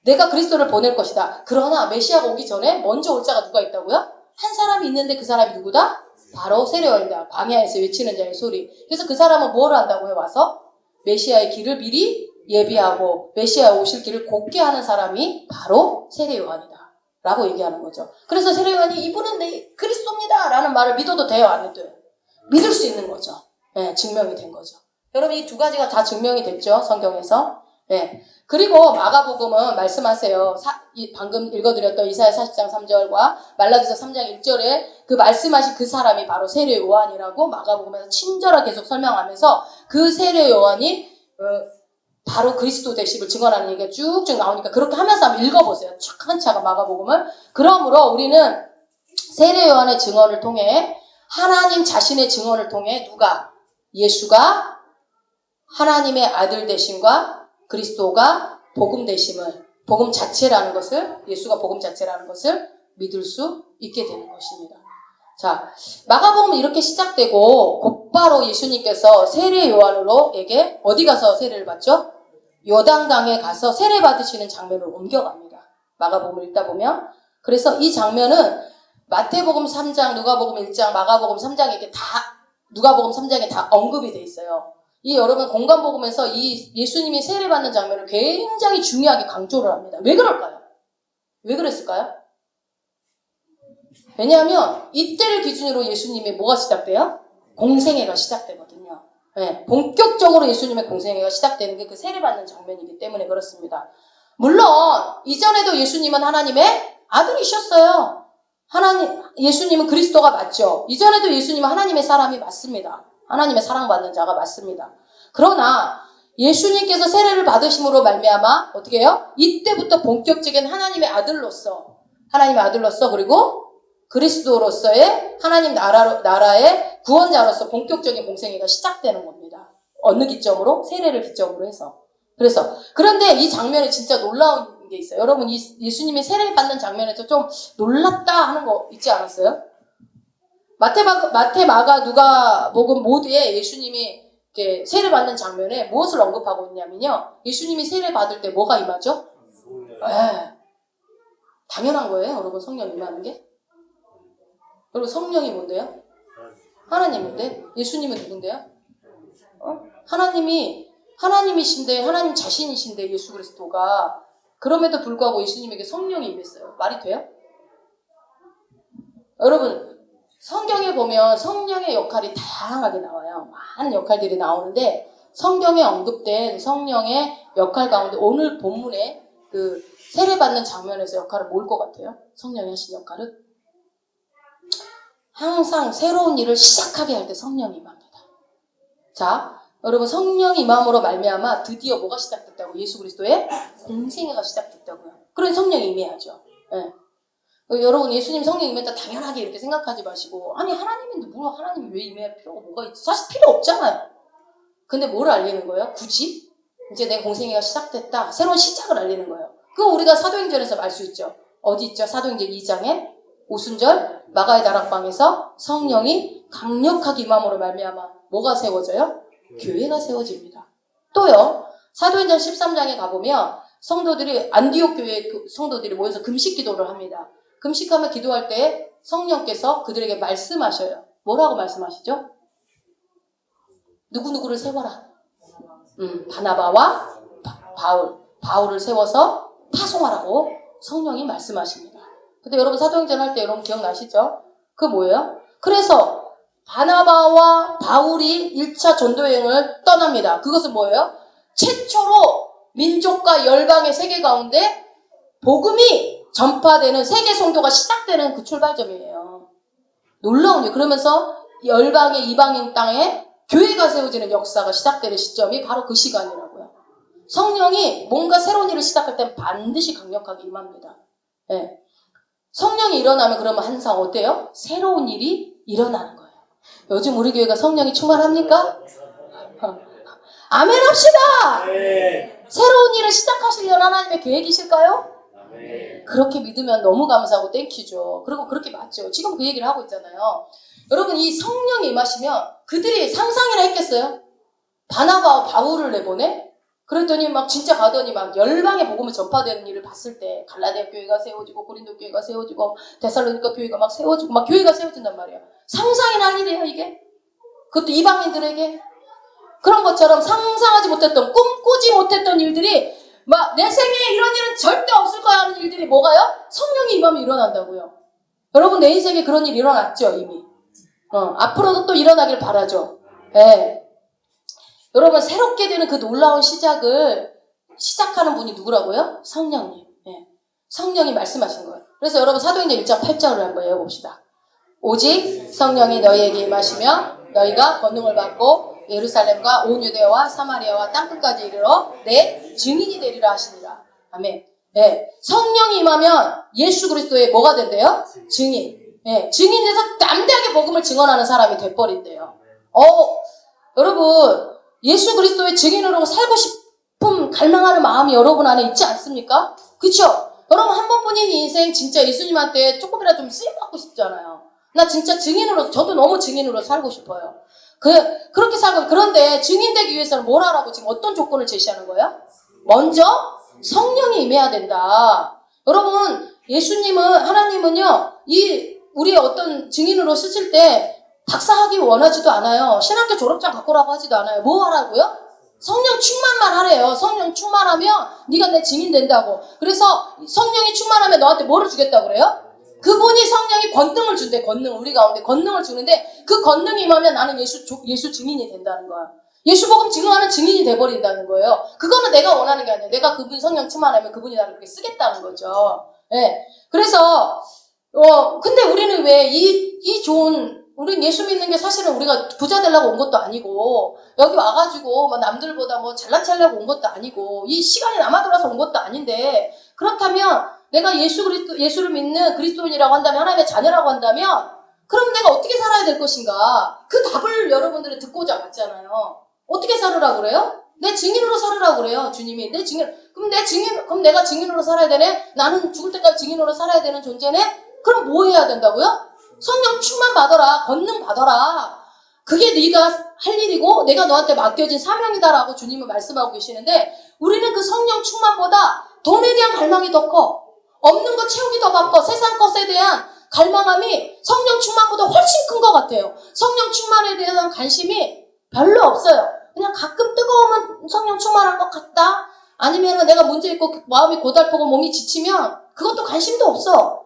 내가 그리스도를 보낼 것이다. 그러나 메시아가 오기 전에 먼저 올 자가 누가 있다고요? 한 사람이 있는데 그 사람이 누구다? 바로 세례요한이다. 광야에서 외치는 자의 소리. 그래서 그 사람은 뭘 한다고요? 와서 메시아의 길을 미리 예비하고 메시아 오실 길을 곧게 하는 사람이 바로 세례요한이다 라고 얘기하는 거죠. 그래서 세례요한이 이분은 내 그리스도입니다 라는 말을 믿어도 돼요? 안 믿어요? 믿을 수 있는 거죠. 네, 증명이 된 거죠. 여러분 이 두 가지가 다 증명이 됐죠, 성경에서. 네. 그리고 마가복음은 말씀하세요. 방금 읽어드렸던 이사야 40장 3절과 말라기서 3장 1절에 그 말씀하신 그 사람이 바로 세례 요한이라고 마가복음에서 친절하게 계속 설명하면서 그 세례 요한이 바로 그리스도 되심을 증언하는 얘기가 쭉쭉 나오니까 그렇게 하면서 한번 읽어보세요. 차근차근 마가복음을. 그러므로 우리는 세례 요한의 증언을 통해 하나님 자신의 증언을 통해 누가? 예수가 하나님의 아들 되심과 그리스도가 복음 되심을, 복음 자체라는 것을, 예수가 복음 자체라는 것을 믿을 수 있게 되는 것입니다. 자, 마가복음은 이렇게 시작되고 곧바로 예수님께서 세례 요한으로에게 어디 가서 세례를 받죠? 요단강에 가서 세례 받으시는 장면을 옮겨갑니다. 마가복음을 읽다 보면. 그래서 이 장면은 마태복음 3장, 누가복음 1장, 마가복음 3장에 누가복음 3장에 다 언급이 돼 있어요. 이 여러분 공간복음에서 이 예수님이 세례받는 장면을 굉장히 중요하게 강조를 합니다. 왜 그럴까요? 왜 그랬을까요? 왜냐하면 이때를 기준으로 예수님의 뭐가 시작돼요? 공생애가 시작되거든요. 네, 본격적으로 예수님의 공생애가 시작되는 게 그 세례받는 장면이기 때문에 그렇습니다. 물론 이전에도 예수님은 하나님의 아들이셨어요. 예수님은 그리스도가 맞죠. 이전에도 예수님은 하나님의 사람이 맞습니다. 하나님의 사랑받는 자가 맞습니다. 그러나 예수님께서 세례를 받으심으로 말미암아 어떻게 해요? 이때부터 본격적인 하나님의 아들로서 그리고 그리스도로서의 하나님 나라의 구원자로서 본격적인 공생애가 시작되는 겁니다. 어느 기점으로? 세례를 기점으로 해서. 그런데 이 장면에 진짜 놀라운 게 있어요. 여러분 예수님이 세례 받는 장면에서 좀 놀랍다 하는 거 있지 않았어요? 마태, 마가, 누가복음 모두에 예수님이 이렇게 세례 받는 장면에 무엇을 언급하고 있냐면요. 예수님이 세례 받을 때 뭐가 임하죠? 네. 당연한 거예요. 여러분 성령 임하는 게. 여러분 성령이 뭔데요? 하나님인데 예수님은 누군데요? 하나님이신데 하나님 자신이신데 예수 그리스도가 그럼에도 불구하고 예수님에게 성령이 임했어요. 말이 돼요? 여러분 성경에 보면 성령의 역할이 다양하게 나와요. 많은 역할들이 나오는데 성경에 언급된 성령의 역할 가운데 오늘 본문에 그 세례받는 장면에서 역할은 뭘 것 같아요? 성령이 하신 역할은? 항상 새로운 일을 시작하게 할 때 성령이 임합니다. 자, 여러분 성령이 임함으로 말미암아 드디어 뭐가 시작됐다고? 예수 그리스도의 공생애가 시작됐다고요. 그런 성령이 임해야죠. 네. 여러분 예수님 성령 임했다 당연하게 이렇게 생각하지 마시고 아니 하나님인데 뭘 하나님이 왜 임해야 필요가 뭐가 있지? 사실 필요 없잖아요. 근데 뭘 알리는 거예요? 굳이? 이제 내 공생애가 시작됐다. 새로운 시작을 알리는 거예요. 그거 우리가 사도행전에서 알 수 있죠. 어디 있죠? 사도행전 2장에 오순절 마가의 다락방에서 성령이 강력하게 임함으로 말미암아 뭐가 세워져요? 교회가 세워집니다. 또요. 사도행전 13장에 가보면 성도들이 안디옥 교회 성도들이 모여서 금식 기도를 합니다. 금식하며 기도할 때 성령께서 그들에게 말씀하셔요. 뭐라고 말씀하시죠? 누구누구를 세워라. 바나바와 바울을 세워서 파송하라고 성령이 말씀하십니다. 근데 여러분 사도행전 할 때 여러분 기억나시죠? 그거 뭐예요? 그래서 바나바와 바울이 1차 전도여행을 떠납니다. 그것은 뭐예요? 최초로 민족과 열방의 세계 가운데 복음이 전파되는 세계 선교가 시작되는 그 출발점이에요. 놀라운 일. 그러면서 열방의 이방인 땅에 교회가 세워지는 역사가 시작되는 시점이 바로 그 시간이라고요. 성령이 뭔가 새로운 일을 시작할 땐 반드시 강력하게 임합니다. 네. 성령이 일어나면 그러면 항상 어때요? 새로운 일이 일어나는 거예요. 요즘 우리 교회가 성령이 충만합니까? 아멘 합시다! 네. 새로운 일을 시작하시려는 하나님의 계획이실까요? 네. 그렇게 믿으면 너무 감사하고 땡큐죠. 그리고 그렇게 맞죠. 지금 그 얘기를 하고 있잖아요. 여러분 이 성령이 임하시면 그들이 상상이나 했겠어요? 바나바와 바울을 내보내? 그랬더니 막 진짜 가더니 막 열방의 복음을 전파되는 일을 봤을 때 갈라디아 교회가 세워지고 고린도 교회가 세워지고 데살로니가 교회가 막 세워지고 막 교회가 세워진단 말이에요. 상상이 날 일이에요 이게. 그것도 이방인들에게. 그런 것처럼 상상하지 못했던 꿈꾸지 못했던 일들이 막 내 생에 이런 일은 절대 없을 거야 하는 일들이 뭐가요? 성령이 임하면 일어난다고요. 여러분 내 인생에 그런 일이 일어났죠 이미. 앞으로도 또 일어나길 바라죠. 예. 여러분 새롭게 되는 그 놀라운 시작을 시작하는 분이 누구라고요? 성령님. 예. 성령이 말씀하신 거예요. 그래서 여러분 사도행전 1장 8절을 한번 읽어봅시다. 오직 성령이 너희에게 임하시며 너희가 권능을 받고 예루살렘과 온 유대와 사마리아와 땅끝까지 이르러 내 증인이 되리라 하시니라. 아멘. 예. 성령이 임하면 예수 그리스도의 뭐가 된대요? 증인. 예. 증인돼서 담대하게 복음을 증언하는 사람이 돼버린대요. 여러분 예수 그리스도의 증인으로 살고 싶은 갈망하는 마음이 여러분 안에 있지 않습니까? 그쵸? 여러분 한 번뿐인 인생 진짜 예수님한테 조금이라도 좀 쓰임받고 싶잖아요. 나 진짜 증인으로 저도 너무 증인으로 살고 싶어요. 그렇게 살고 그런데 증인 되기 위해서는 뭘 하라고 지금 어떤 조건을 제시하는 거예요? 먼저 성령이 임해야 된다. 여러분 예수님은 하나님은요 우리의 어떤 증인으로 쓰실 때 박사하기 원하지도 않아요. 신학교 졸업장 갖고 오라고 하지도 않아요. 뭐 하라고요? 성령 충만만 하래요. 성령 충만하면 네가 내 증인 된다고. 그래서 성령이 충만하면 너한테 뭐를 주겠다고 그래요? 그분이 성령이 권능을 준대. 권능. 우리 가운데 권능을 주는데 그 권능이 임하면 나는 예수 증인이 된다는 거야. 예수 복음 증언하는 증인이 돼버린다는 거예요. 그거는 내가 원하는 게 아니에요. 내가 그분 성령 충만하면 그분이 나를 그렇게 쓰겠다는 거죠. 예. 그래서 근데 우리는 왜 우린 예수 믿는 게 사실은 우리가 부자 되려고 온 것도 아니고, 여기 와가지고, 뭐 남들보다 뭐 잘난 체하려고 온 것도 아니고, 이 시간이 남아돌아서 온 것도 아닌데, 그렇다면, 내가 예수를 믿는 그리스도인이라고 한다면, 하나님의 자녀라고 한다면, 그럼 내가 어떻게 살아야 될 것인가? 그 답을 여러분들이 듣고자 왔잖아요. 어떻게 살으라고 그래요? 내 증인으로 살으라고 그래요, 주님이. 그럼 내가 증인으로 살아야 되네? 나는 죽을 때까지 증인으로 살아야 되는 존재네? 그럼 뭐 해야 된다고요? 성령 충만 받아라. 권능 받아라. 그게 네가 할 일이고 내가 너한테 맡겨진 사명이다라고 주님은 말씀하고 계시는데 우리는 그 성령 충만보다 돈에 대한 갈망이 더 커. 없는 거 채우기 더 바빠. 세상 것에 대한 갈망함이 성령 충만보다 훨씬 큰 것 같아요. 성령 충만에 대한 관심이 별로 없어요. 그냥 가끔 뜨거우면 성령 충만한 것 같다. 아니면 내가 문제 있고 마음이 고달프고 몸이 지치면 그것도 관심도 없어.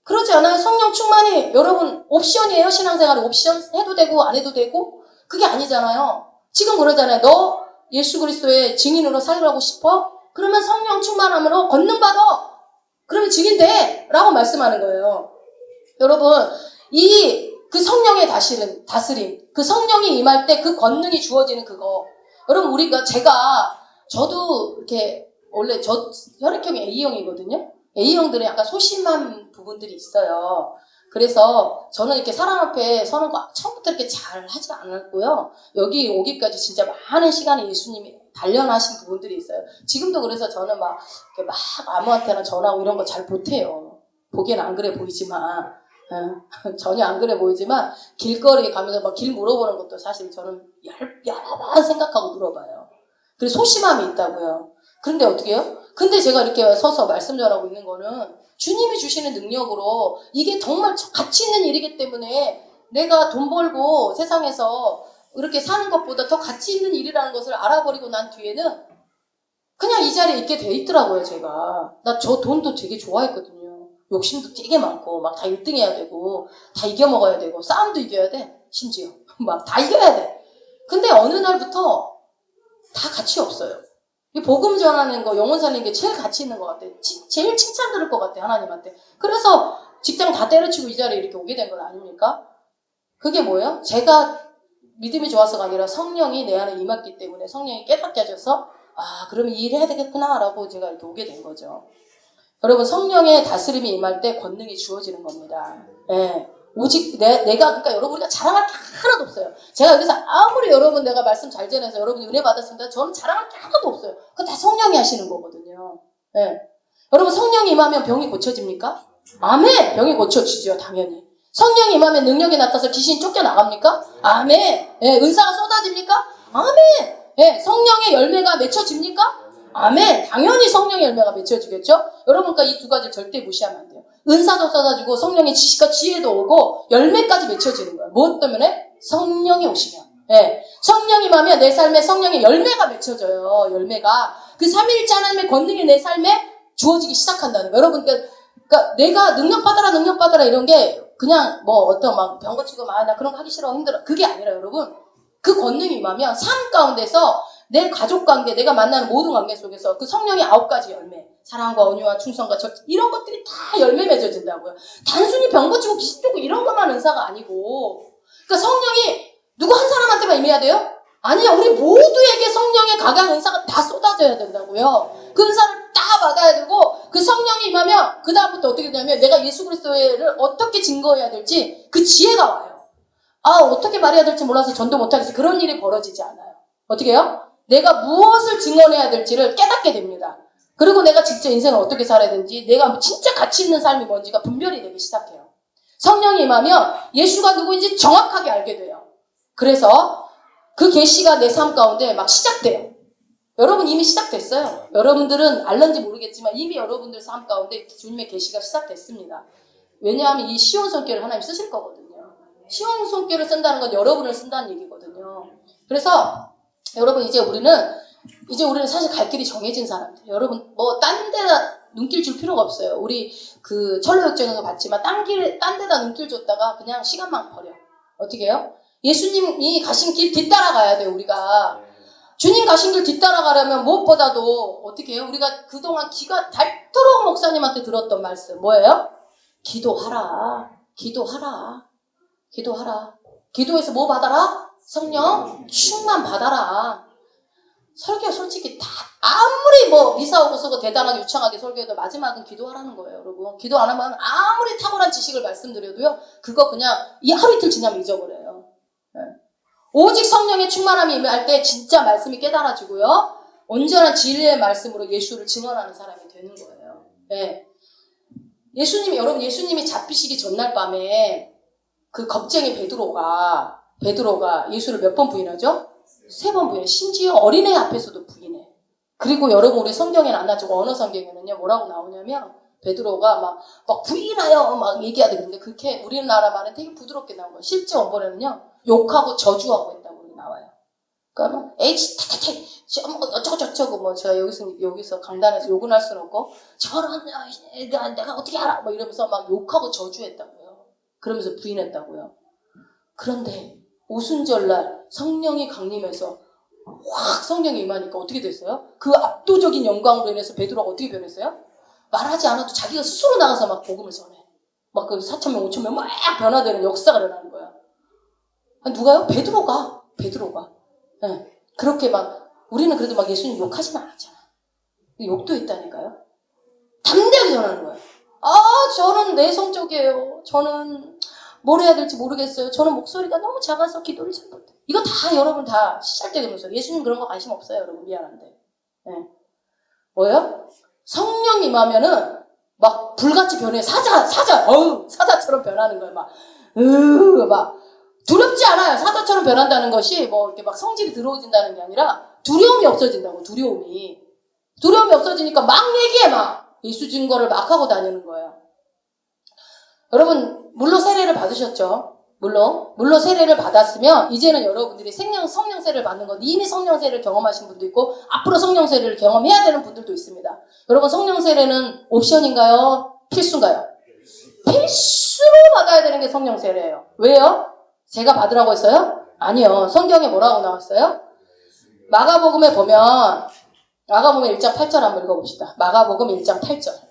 그러지 않아요? 성령 충만이 여러분 옵션이에요. 신앙생활에 옵션 해도 되고 안 해도 되고 그게 아니잖아요. 지금 그러잖아요. 너 예수 그리스도의 증인으로 살라고 싶어? 그러면 성령 충만함으로 권능 받아. 그러면 증인 돼 라고 말씀하는 거예요. 여러분 그 성령의 다스림 그 성령이 임할 때 그 권능이 주어지는 그거 여러분 저도 이렇게 원래 저 혈액형이 A형이거든요. A형들은 약간 소심한 부분들이 있어요. 그래서 저는 이렇게 사람 앞에 서는 거 처음부터 이렇게 잘 하지 않았고요. 여기 오기까지 진짜 많은 시간에 예수님이 단련하신 부분들이 있어요. 지금도 그래서 저는 막 아무한테나 전하고 이런 거 잘 못해요. 보기엔 안 그래 보이지만 전혀 안 그래 보이지만 길거리에 가면서 막 길 물어보는 것도 사실 저는 얄짤 생각하고 물어봐요. 그래서 소심함이 있다고요. 그런데 어떻게 해요? 근데 제가 이렇게 서서 말씀 전하고 있는 거는 주님이 주시는 능력으로 이게 정말 가치 있는 일이기 때문에 내가 돈 벌고 세상에서 이렇게 사는 것보다 더 가치 있는 일이라는 것을 알아버리고 난 뒤에는 그냥 이 자리에 있게 돼 있더라고요, 제가. 나 저 돈도 되게 좋아했거든요. 욕심도 되게 많고 막 다 1등 해야 되고 다 이겨먹어야 되고 싸움도 이겨야 돼, 심지어. 막 다 이겨야 돼. 근데 어느 날부터 다 가치 없어요. 이 복음 전하는 거, 영혼 살리는 게 제일 가치 있는 것 같아. 제일 칭찬 들을 것 같아, 하나님한테. 그래서 직장 다 때려치고 이 자리에 이렇게 오게 된 건 아닙니까? 그게 뭐예요? 제가 믿음이 좋아서가 아니라 성령이 내 안에 임했기 때문에 성령이 깨닫게 하셔서 그러면 이 일 해야 되겠구나 라고 제가 이렇게 오게 된 거죠. 여러분 성령의 다스림이 임할 때 권능이 주어지는 겁니다. 예. 오직 그러니까 여러분 우리가 자랑할 게 하나도 없어요. 제가 여기서 아무리 여러분 내가 말씀 잘 전해서 여러분이 은혜 받았습니다. 저는 자랑할 게 하나도 없어요. 그거 다 성령이 하시는 거거든요. 예. 여러분 성령이 임하면 병이 고쳐집니까? 아멘! 병이 고쳐지죠, 당연히. 성령이 임하면 능력이 나타나서 귀신이 쫓겨나갑니까? 아멘! 예, 은사가 쏟아집니까? 아멘! 예, 성령의 열매가 맺혀집니까? 아멘. 당연히 성령의 열매가 맺혀지겠죠? 여러분과 이 두 가지를 절대 무시하면 안 돼요. 은사도 쏟아지고 성령의 지식과 지혜도 오고 열매까지 맺혀지는 거예요. 무엇 때문에? 성령이 오시면. 예, 성령이 임하면 내 삶에 성령의 열매가 맺혀져요. 열매가. 그 삼위일체 하나님의 권능이 내 삶에 주어지기 시작한다는 거예요. 여러분, 그러니까 내가 능력받아라 이런 게 그냥 뭐 어떤 막 병 고치고 막 나 그런 거 하기 싫어 힘들어. 그게 아니라 여러분. 그 권능이 임하면 삶 가운데서 내 가족 관계, 내가 만나는 모든 관계 속에서 그 성령의 9가지 열매, 사랑과 온유와 충성과 절제, 이런 것들이 다 열매 맺어진다고요. 단순히 병 고치고 귀신 쫓고 이런 것만 은사가 아니고, 그러니까 성령이 누구 한 사람한테만 임해야 돼요? 아니요, 우리 모두에게 성령의 각양 은사가 다 쏟아져야 된다고요. 그 은사를 다 받아야 되고, 그 성령이 임하면 그 다음부터 어떻게 되냐면 내가 예수 그리스도를 어떻게 증거해야 될지 그 지혜가 와요. 아, 어떻게 말해야 될지 몰라서 전도 못하겠어. 그런 일이 벌어지지 않아요. 어떻게 해요? 내가 무엇을 증언해야 될지를 깨닫게 됩니다. 그리고 내가 진짜 인생을 어떻게 살아야 되는지, 내가 진짜 가치 있는 삶이 뭔지가 분별이 되기 시작해요. 성령이 임하면 예수가 누구인지 정확하게 알게 돼요. 그래서 그 계시가 내 삶 가운데 막 시작돼요. 여러분 이미 시작됐어요. 여러분들은 알는지 모르겠지만 이미 여러분들 삶 가운데 주님의 계시가 시작됐습니다. 왜냐하면 이 시온 손길을 하나님 쓰실 거거든요. 시온 손길을 쓴다는 건 여러분을 쓴다는 얘기거든요. 그래서 여러분 이제 우리는 사실 갈 길이 정해진 사람들. 여러분 뭐 딴 데다 눈길 줄 필요가 없어요. 우리 그 철로역정에서 봤지만 딴 데다 눈길 줬다가 그냥 시간만 버려. 어떻게 해요? 예수님이 가신 길 뒤따라가야 돼요. 우리가 주님 가신 길 뒤따라가려면 무엇보다도 어떻게 해요? 우리가 그동안 기가 닳도록 목사님한테 들었던 말씀 뭐예요? 기도하라. 기도해서 뭐 받아라? 성령 충만 받아라. 설교 솔직히 다 아무리 뭐 미사오고 쓰고 대단하게 유창하게 설교해도 마지막은 기도하라는 거예요, 여러분. 기도 안 하면 아무리 탁월한 지식을 말씀드려도요, 그거 그냥 이 하루 이틀 지나면 잊어버려요. 네. 오직 성령의 충만함이 임할 때 진짜 말씀이 깨달아지고요, 온전한 진리의 말씀으로 예수를 증언하는 사람이 되는 거예요. 네. 예수님이 잡히시기 전날 밤에 그 겁쟁이 베드로가 예수를 몇 번 부인하죠? 3번 부인해. 심지어 어린애 앞에서도 부인해. 그리고 여러분 우리 성경에는 안 나오고 언어 성경에는요 뭐라고 나오냐면 베드로가 막 부인하여 막 얘기하대. 근데 그렇게 우리나라 말은 되게 부드럽게 나온 거예요. 실제 원본에는요 욕하고 저주하고 있다고 나와요. 그러니까 뭐 에이치 타타타 어쩌고 뭐 제가 여기서 강단에서 욕은 할 수는 없고 저런 내가 어떻게 알아 뭐 이러면서 막 욕하고 저주했다고요. 그러면서 부인했다고요. 그런데 오순절날 성령이 강림해서 확 성령이 임하니까 어떻게 됐어요? 그 압도적인 영광으로 인해서 베드로가 어떻게 변했어요? 말하지 않아도 자기가 스스로 나가서 막 복음을 전해. 막 그 4,000명, 5,000명 막 변화되는 역사가 일어나는 거야. 누가요? 베드로가. 네. 그렇게 막 우리는 그래도 막 예수님 욕하지는 않았잖아. 욕도 있다니까요. 담대하게 전하는 거예요. 저는 내성적이에요. 저는 뭘 해야 될지 모르겠어요. 저는 목소리가 너무 작아서 기도를 잘 못해. 이거 다 여러분 다 시잘데없는 예수님 그런 거 관심 없어요. 여러분 미안한데. 네. 뭐예요? 성령 임하면은 막 불같이 변해. 사자처럼 변하는 거예요. 막 두렵지 않아요. 사자처럼 변한다는 것이 뭐 이렇게 막 성질이 들어오진다는 게 아니라 두려움이 없어진다고. 두려움이 없어지니까 막 얘기해. 막 예수 증거를 막 하고 다니는 거예요. 여러분 물로 세례를 받으셨죠? 물로 세례를 받았으면 이제는 여러분들이 성령 세례를 받는 건 이미 성령 세례를 경험하신 분도 있고 앞으로 성령 세례를 경험해야 되는 분들도 있습니다. 여러분 성령 세례는 옵션인가요? 필수인가요? 필수로 받아야 되는 게 성령 세례예요. 왜요? 제가 받으라고 했어요? 아니요. 성경에 뭐라고 나왔어요? 마가복음에 보면 마가복음 1장 8절 한번 읽어봅시다. 마가복음 1장 8절.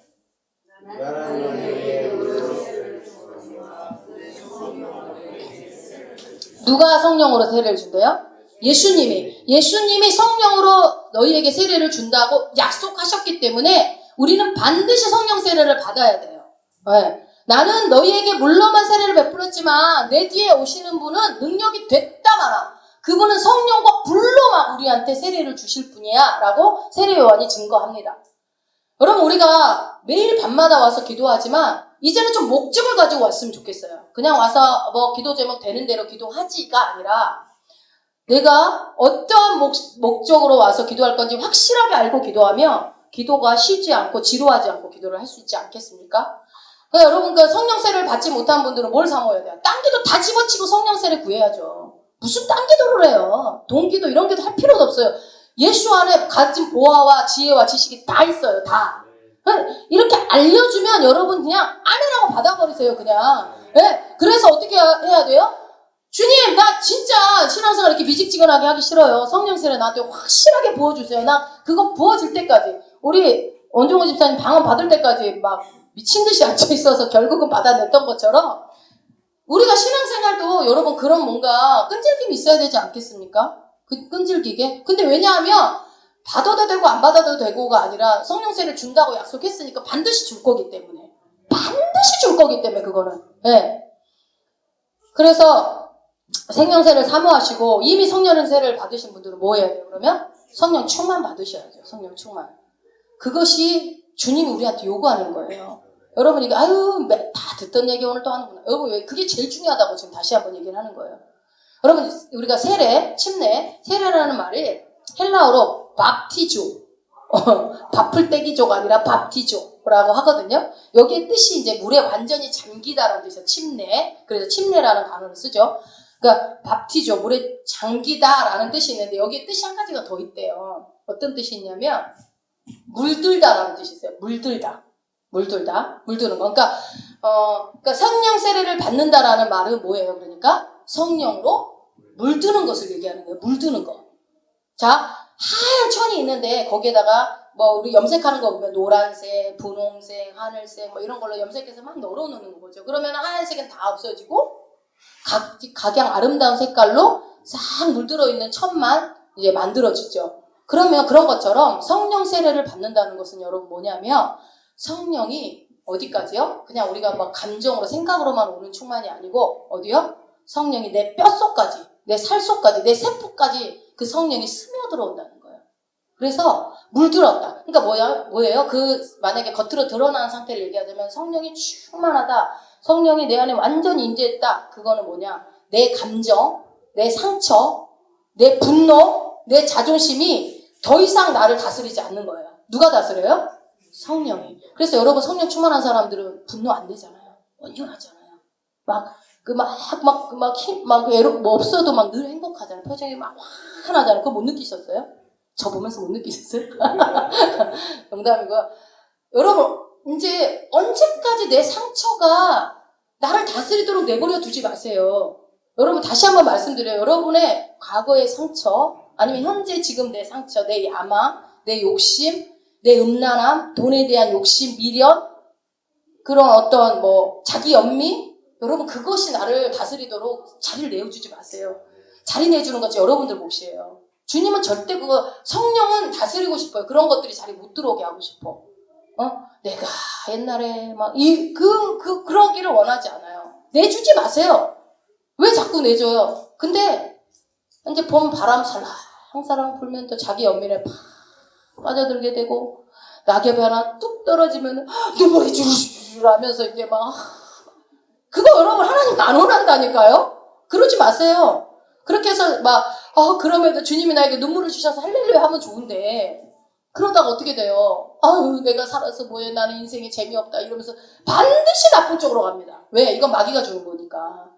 누가 성령으로 세례를 준대요? 예수님이 성령으로 너희에게 세례를 준다고 약속하셨기 때문에 우리는 반드시 성령 세례를 받아야 돼요. 네. 나는 너희에게 물로만 세례를 베풀었지만 내 뒤에 오시는 분은 능력이 됐다마나 그분은 성령과 불로만 우리한테 세례를 주실 분이야 라고 세례 요한이 증거합니다. 여러분 우리가 매일 밤마다 와서 기도하지만 이제는 좀 목적을 가지고 왔으면 좋겠어요. 그냥 와서 뭐 기도 제목 되는 대로 기도하지가 아니라 내가 어떠한 목적으로 와서 기도할 건지 확실하게 알고 기도하면 기도가 쉬지 않고 지루하지 않고 기도를 할 수 있지 않겠습니까? 그러니까 여러분, 그 성령세를 받지 못한 분들은 뭘 사모해야 돼요? 딴 기도 다 집어치고 성령세를 구해야죠. 무슨 딴 기도를 해요? 동기도 이런 기도 할 필요도 없어요. 예수 안에 가진 보화와 지혜와 지식이 다 있어요. 다. 이렇게 알려주면 여러분 그냥 아멘하고 받아버리세요. 그냥. 네? 그래서 어떻게 해야 돼요? 주님, 나 진짜 신앙생활 이렇게 미직지근하게 하기 싫어요. 성령세를 나한테 확실하게 부어주세요. 나 그거 부어줄 때까지. 우리 원종호 집사님 방언 받을 때까지 막 미친 듯이 앉아있어서 결국은 받아냈던 것처럼 우리가 신앙생활도 여러분 그런 뭔가 끈질김이 있어야 되지 않겠습니까? 그 끈질기게. 근데 왜냐하면 받아도 되고 안 받아도 되고가 아니라 성령세를 준다고 약속했으니까 반드시 줄 거기 때문에. 반드시 줄 거기 때문에 그거는. 네. 그래서 생명세를 사모하시고 이미 성령세를 받으신 분들은 뭐 해야 돼요? 그러면 성령 충만 받으셔야죠. 성령 충만. 그것이 주님이 우리한테 요구하는 거예요. 여러분 이게 아유 다 듣던 얘기 오늘 또 하는구나. 여러분 왜 그게 제일 중요하다고 지금 다시 한번 얘기를 하는 거예요. 여러분 우리가 세례, 침례, 세례라는 말이 헬라어로 밥티조, 밥풀 떼기조가 아니라 밥티조라고 하거든요. 여기에 뜻이 이제 물에 완전히 잠기다라는 뜻이에요. 침례. 그래서 침례라는 단어를 쓰죠. 그러니까 밥티조, 물에 잠기다라는 뜻이 있는데 여기에 뜻이 한 가지가 더 있대요. 어떤 뜻이 있냐면 물들다라는 뜻이 있어요. 물들다. 물들다. 물드는 거. 그러니까 성령 세례를 받는다라는 말은 뭐예요? 그러니까 성령으로 물드는 것을 얘기하는 거예요. 물드는 거. 자, 하얀 천이 있는데 거기에다가 뭐 우리 염색하는 거 보면 노란색, 분홍색, 하늘색 뭐 이런 걸로 염색해서 막 널어놓는 거죠. 그러면 하얀색은 다 없어지고 각양 아름다운 색깔로 싹 물들어 있는 천만 이제 만들어지죠. 그러면 그런 것처럼 성령 세례를 받는다는 것은 여러분 뭐냐면 성령이 어디까지요? 그냥 우리가 막 감정으로 생각으로만 오는 충만이 아니고 어디요? 성령이 내 뼛속까지, 내 살속까지, 내 세포까지 그 성령이 스며들어온다는 거예요. 그래서 물들었다. 그러니까 뭐예요? 그 만약에 겉으로 드러나는 상태를 얘기하자면 성령이 충만하다. 성령이 내 안에 완전히 임재했다. 그거는 뭐냐? 내 감정, 내 상처, 내 분노, 내 자존심이 더 이상 나를 다스리지 않는 거예요. 누가 다스려요? 성령이. 그래서 여러분 성령 충만한 사람들은 분노 안 되잖아요. 온전하잖아요. 외롭, 뭐 없어도 막 늘 행복하잖아요. 표정이 막 환하잖아요. 그거 못 느끼셨어요? 저 보면서 못 느끼셨어요? 농담이고요. 여러분, 이제 언제까지 내 상처가 나를 다스리도록 내버려 두지 마세요. 여러분, 다시 한번 말씀드려요. 여러분의 과거의 상처, 아니면 현재 지금 내 상처, 내 야망, 내 욕심, 내 음란함, 돈에 대한 욕심, 미련, 그런 어떤 자기 연민, 여러분 그것이 나를 다스리도록 자리를 내어주지 마세요. 자리 내주는 것이 여러분들 몫이에요. 주님은 절대 성령은 다스리고 싶어요. 그런 것들이 자리 못 들어오게 하고 싶어. 내가 옛날에 그러기를 원하지 않아요. 내주지 마세요. 왜 자꾸 내줘요? 근데 이제 봄 바람 살랑살랑 불면 또 자기 연민에 팍 빠져들게 되고 낙엽이 하나 뚝 떨어지면 눈물이 주르르 하면서 이제 막 그거 여러분 하나님 안 원한다니까요? 그러지 마세요. 그렇게 해서 그럼에도 주님이 나에게 눈물을 주셔서 할렐루야 하면 좋은데 그러다가 어떻게 돼요? 아유 내가 살아서 뭐해 나는 인생이 재미없다 이러면서 반드시 나쁜 쪽으로 갑니다. 왜? 이건 마귀가 주는 거니까.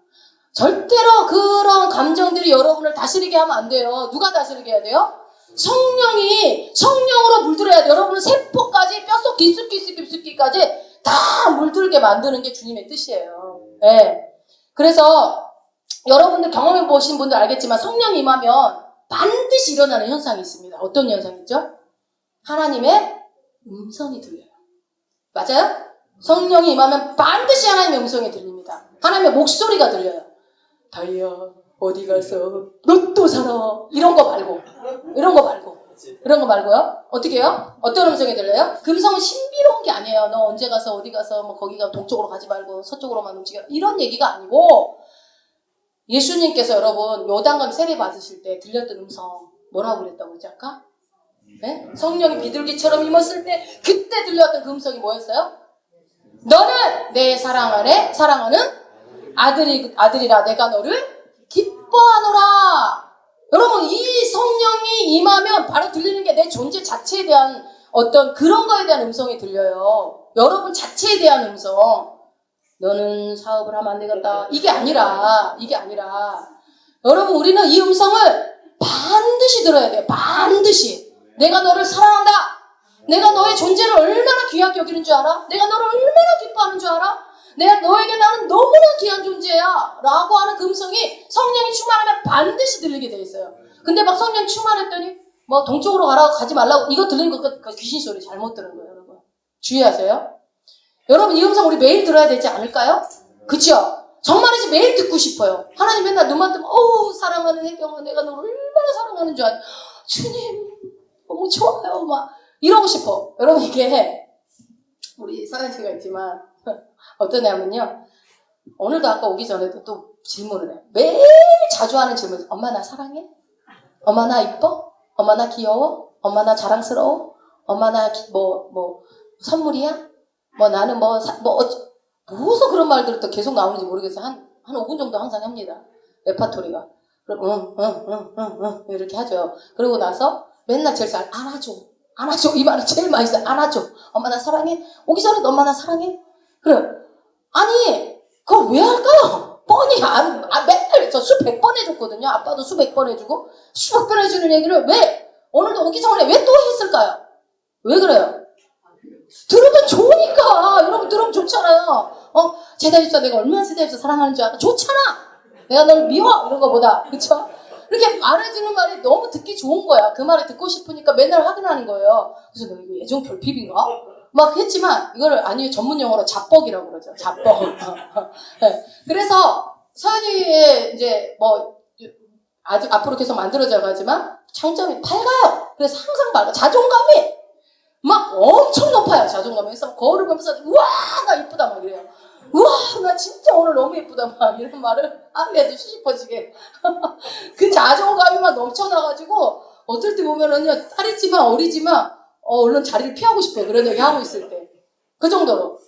절대로 그런 감정들이 여러분을 다스리게 하면 안 돼요. 누가 다스리게 해야 돼요? 성령으로 물들어야 돼요. 여러분은 세포까지 뼛속 깊숙이까지 다 물들게 만드는 게 주님의 뜻이에요. 네. 그래서 여러분들 경험해 보신 분들 알겠지만 성령이 임하면 반드시 일어나는 현상이 있습니다. 어떤 현상이 있죠? 하나님의 음성이 들려요. 맞아요? 성령이 임하면 반드시 하나님의 음성이 들립니다. 하나님의 목소리가 들려요. 다이야 어디 가서 로또 사러 이런 거 말고요. 어떻게 해요? 어떤 음성이 들려요? 그 음성은 신비로운 게 아니에요. 너 언제 가서 어디 가서 거기가 동쪽으로 가지 말고 서쪽으로만 움직여 이런 얘기가 아니고 예수님께서 여러분 요단강 세례 받으실 때 들렸던 음성 뭐라고 그랬다고 그랬지 아까? 네? 성령이 비둘기처럼 임했을 때 그때 들렸던 그 음성이 뭐였어요? 너는 내 사랑하는 아들이라 내가 너를 기뻐하노라. 여러분, 이 성령이 임하면 바로 들리는 게 내 존재 자체에 대한 어떤 그런 거에 대한 음성이 들려요. 여러분 자체에 대한 음성. 너는 사업을 하면 안 되겠다. 이게 아니라 여러분, 우리는 이 음성을 반드시 들어야 돼요. 반드시. 내가 너를 사랑한다. 내가 너의 존재를 얼마나 귀하게 여기는 줄 알아? 내가 너를 얼마나 기뻐하는 줄 알아? 내가 너에게 나는 너무나 귀한 존재야 라고 하는 그 음성이 성령이 충만하면 반드시 들리게 돼 있어요. 근데 막 성령 충만했더니 뭐 동쪽으로 가라고 가지 말라고 이거 들린 거 그 귀신 소리 잘못 들은 거예요. 여러분 주의하세요. 여러분 이 음성 우리 매일 들어야 되지 않을까요? 그쵸? 정말이지 매일 듣고 싶어요. 하나님 맨날 눈만 뜨면 어우 사랑하는 혜경아 내가 너를 얼마나 사랑하는 줄 알아. 주님 너무 좋아요 막 이러고 싶어. 여러분 이게 우리 사연씨가 있지만 어떠냐면요. 오늘도 아까 오기 전에도 또 질문을 해. 매일 자주 하는 질문. 엄마 나 사랑해? 엄마 나 이뻐? 엄마 나 귀여워? 엄마 나 자랑스러워? 엄마 나 선물이야? 뭐 나는 무슨 그런 말들을 또 계속 나오는지 모르겠어요. 한 5분 정도 항상 합니다. 레파토리가. 그럼 응 이렇게 하죠. 그러고 나서 맨날 제일 안아줘 이 말을 제일 많이 써요. 안아줘. 엄마 나 사랑해? 오기 전에도 엄마 나 사랑해? 그래. 아니 그걸 왜 할까요? 뻔히 맨날 저 수백 번 해줬거든요. 아빠도 수백 번 해주고 수백 번 해주는 얘기를 왜 오늘도 오기 전에 왜 또 했을까요? 왜 그래요? 들으면 좋으니까. 여러분 들으면 좋잖아요. 제다입사 내가 얼마나 제다입사 사랑하는 줄 알아? 좋잖아. 내가 널 미워 이런 거보다. 그쵸? 이렇게 말해주는 말이 너무 듣기 좋은 거야. 그 말을 듣고 싶으니까 맨날 확인하는 거예요. 그래서 너 이거 예전 결핍인가? 막 했지만 이거를 아니 전문 용어로 자뻑이라고 그러죠. 자뻑. 네. 그래서 서연이의 이제 아직 앞으로 계속 만들어져 가지만 장점이 밝아요. 그래서 항상 밝아. 자존감이 막 엄청 높아요. 자존감이. 그래서 거울을 보면서 우와 나 이쁘다 막 이래요. 우와 나 진짜 오늘 너무 예쁘다 막 이런 말을 하루에도 수십 번씩 그 자존감이 막 넘쳐나가지고 어떨 때 보면은요 딸이지만 어리지만 얼른 자리를 피하고 싶어요. 그런 얘기 하고 있을 때. 그 정도로.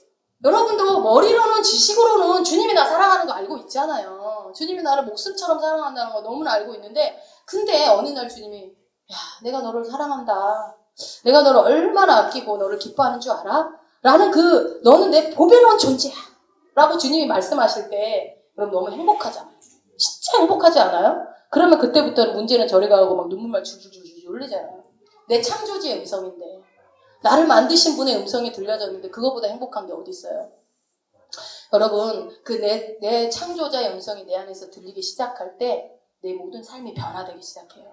여러분도 머리로는 지식으로는 주님이 나 사랑하는 거 알고 있잖아요. 주님이 나를 목숨처럼 사랑한다는 거 너무나 알고 있는데 근데 어느 날 주님이 야 내가 너를 사랑한다. 내가 너를 얼마나 아끼고 너를 기뻐하는 줄 알아? 라는 너는 내 복에 놓은 존재야. 라고 주님이 말씀하실 때 그럼 너무 행복하잖아요. 진짜 행복하지 않아요? 그러면 그때부터는 문제는 저리 가고 막 눈물만 줄줄줄줄 흘리잖아요. 내 창조주의 음성인데 나를 만드신 분의 음성이 들려졌는데 그거보다 행복한 게 어디 있어요? 여러분 내 창조자의 음성이 내 안에서 들리기 시작할 때 내 모든 삶이 변화되기 시작해요.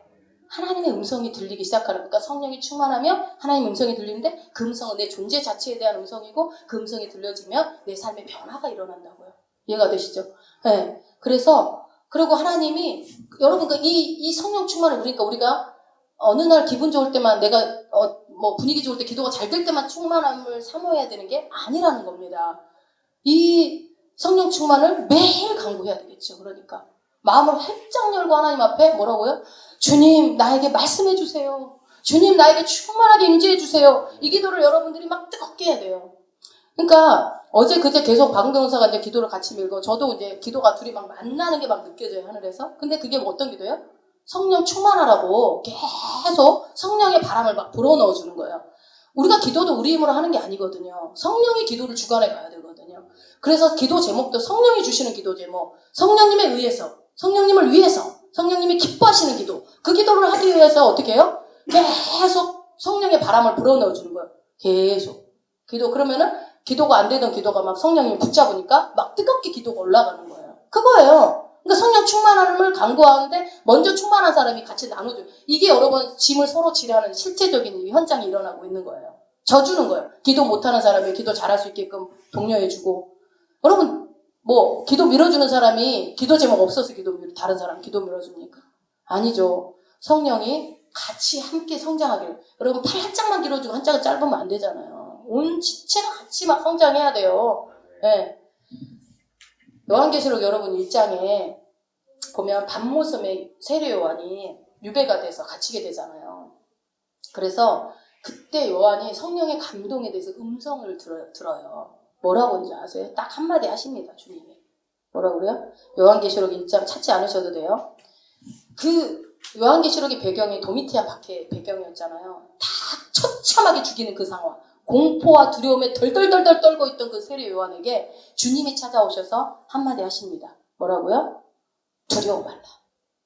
하나님의 음성이 들리기 시작하는 거니까 성령이 충만하면 하나님의 음성이 들리는데 그 음성은 내 존재 자체에 대한 음성이고 그 음성이 들려지면 내 삶에 변화가 일어난다고요. 이해가 되시죠? 네. 그리고 하나님이 여러분 이 성령 충만을 우리가 어느 날 기분 좋을 때만 내가 분위기 좋을 때 기도가 잘 될 때만 충만함을 사모해야 되는 게 아니라는 겁니다. 이 성령 충만을 매일 강구해야 되겠죠. 그러니까 마음을 활짝 열고 하나님 앞에 뭐라고요? 주님 나에게 말씀해 주세요. 주님 나에게 충만하게 임재해 주세요. 이 기도를 여러분들이 막 뜨겁게 해야 돼요. 그러니까 어제 그제 계속 박은경사가 이제 기도를 같이 밀고 저도 이제 기도가 둘이 막 만나는 게 막 느껴져요. 하늘에서. 근데 그게 어떤 기도예요? 성령 충만하라고 계속 성령의 바람을 막 불어넣어 주는 거예요. 우리가 기도도 우리 힘으로 하는 게 아니거든요. 성령이 기도를 주관해 가야 되거든요. 그래서 기도 제목도 성령이 주시는 기도 제목, 성령님에 의해서, 성령님을 위해서, 성령님이 기뻐하시는 기도. 그 기도를 하기 위해서 어떻게 해요? 계속 성령의 바람을 불어넣어 주는 거예요. 계속. 그러면은 기도가 안 되던 기도가 막 성령님이 붙잡으니까 막 뜨겁게 기도가 올라가는 거예요. 그거예요. 그러니까 성령 충만함을 강구하는데 먼저 충만한 사람이 같이 나눠줘요. 이게 여러분 짐을 서로 지라는 실제적인 현장이 일어나고 있는 거예요. 져주는 거예요. 기도 못하는 사람이 기도 잘할 수 있게끔 독려해주고. 여러분 기도 밀어주는 사람이 기도 제목 없어서 다른 사람 기도 밀어줍니까? 아니죠. 성령이 같이 함께 성장하기를. 여러분 팔 한 짝만 길어지고 한 짝은 짧으면 안 되잖아요. 온 지체가 같이 막 성장해야 돼요. 네. 요한계시록 여러분 1장에 보면 밤모섬에 세례 요한이 유배가 돼서 갇히게 되잖아요. 그래서 그때 요한이 성령의 감동에 대해서 음성을 들어요. 뭐라고 하는지 아세요? 딱 한마디 하십니다. 주님이. 뭐라고 그래요? 요한계시록 1장 찾지 않으셔도 돼요. 요한계시록의 배경이 도미티안 박해 배경이었잖아요. 다 처참하게 죽이는 그 상황. 공포와 두려움에 덜덜덜덜 떨고 있던 그 세례 요한에게 주님이 찾아오셔서 한마디 하십니다. 뭐라고요? 두려워 말라.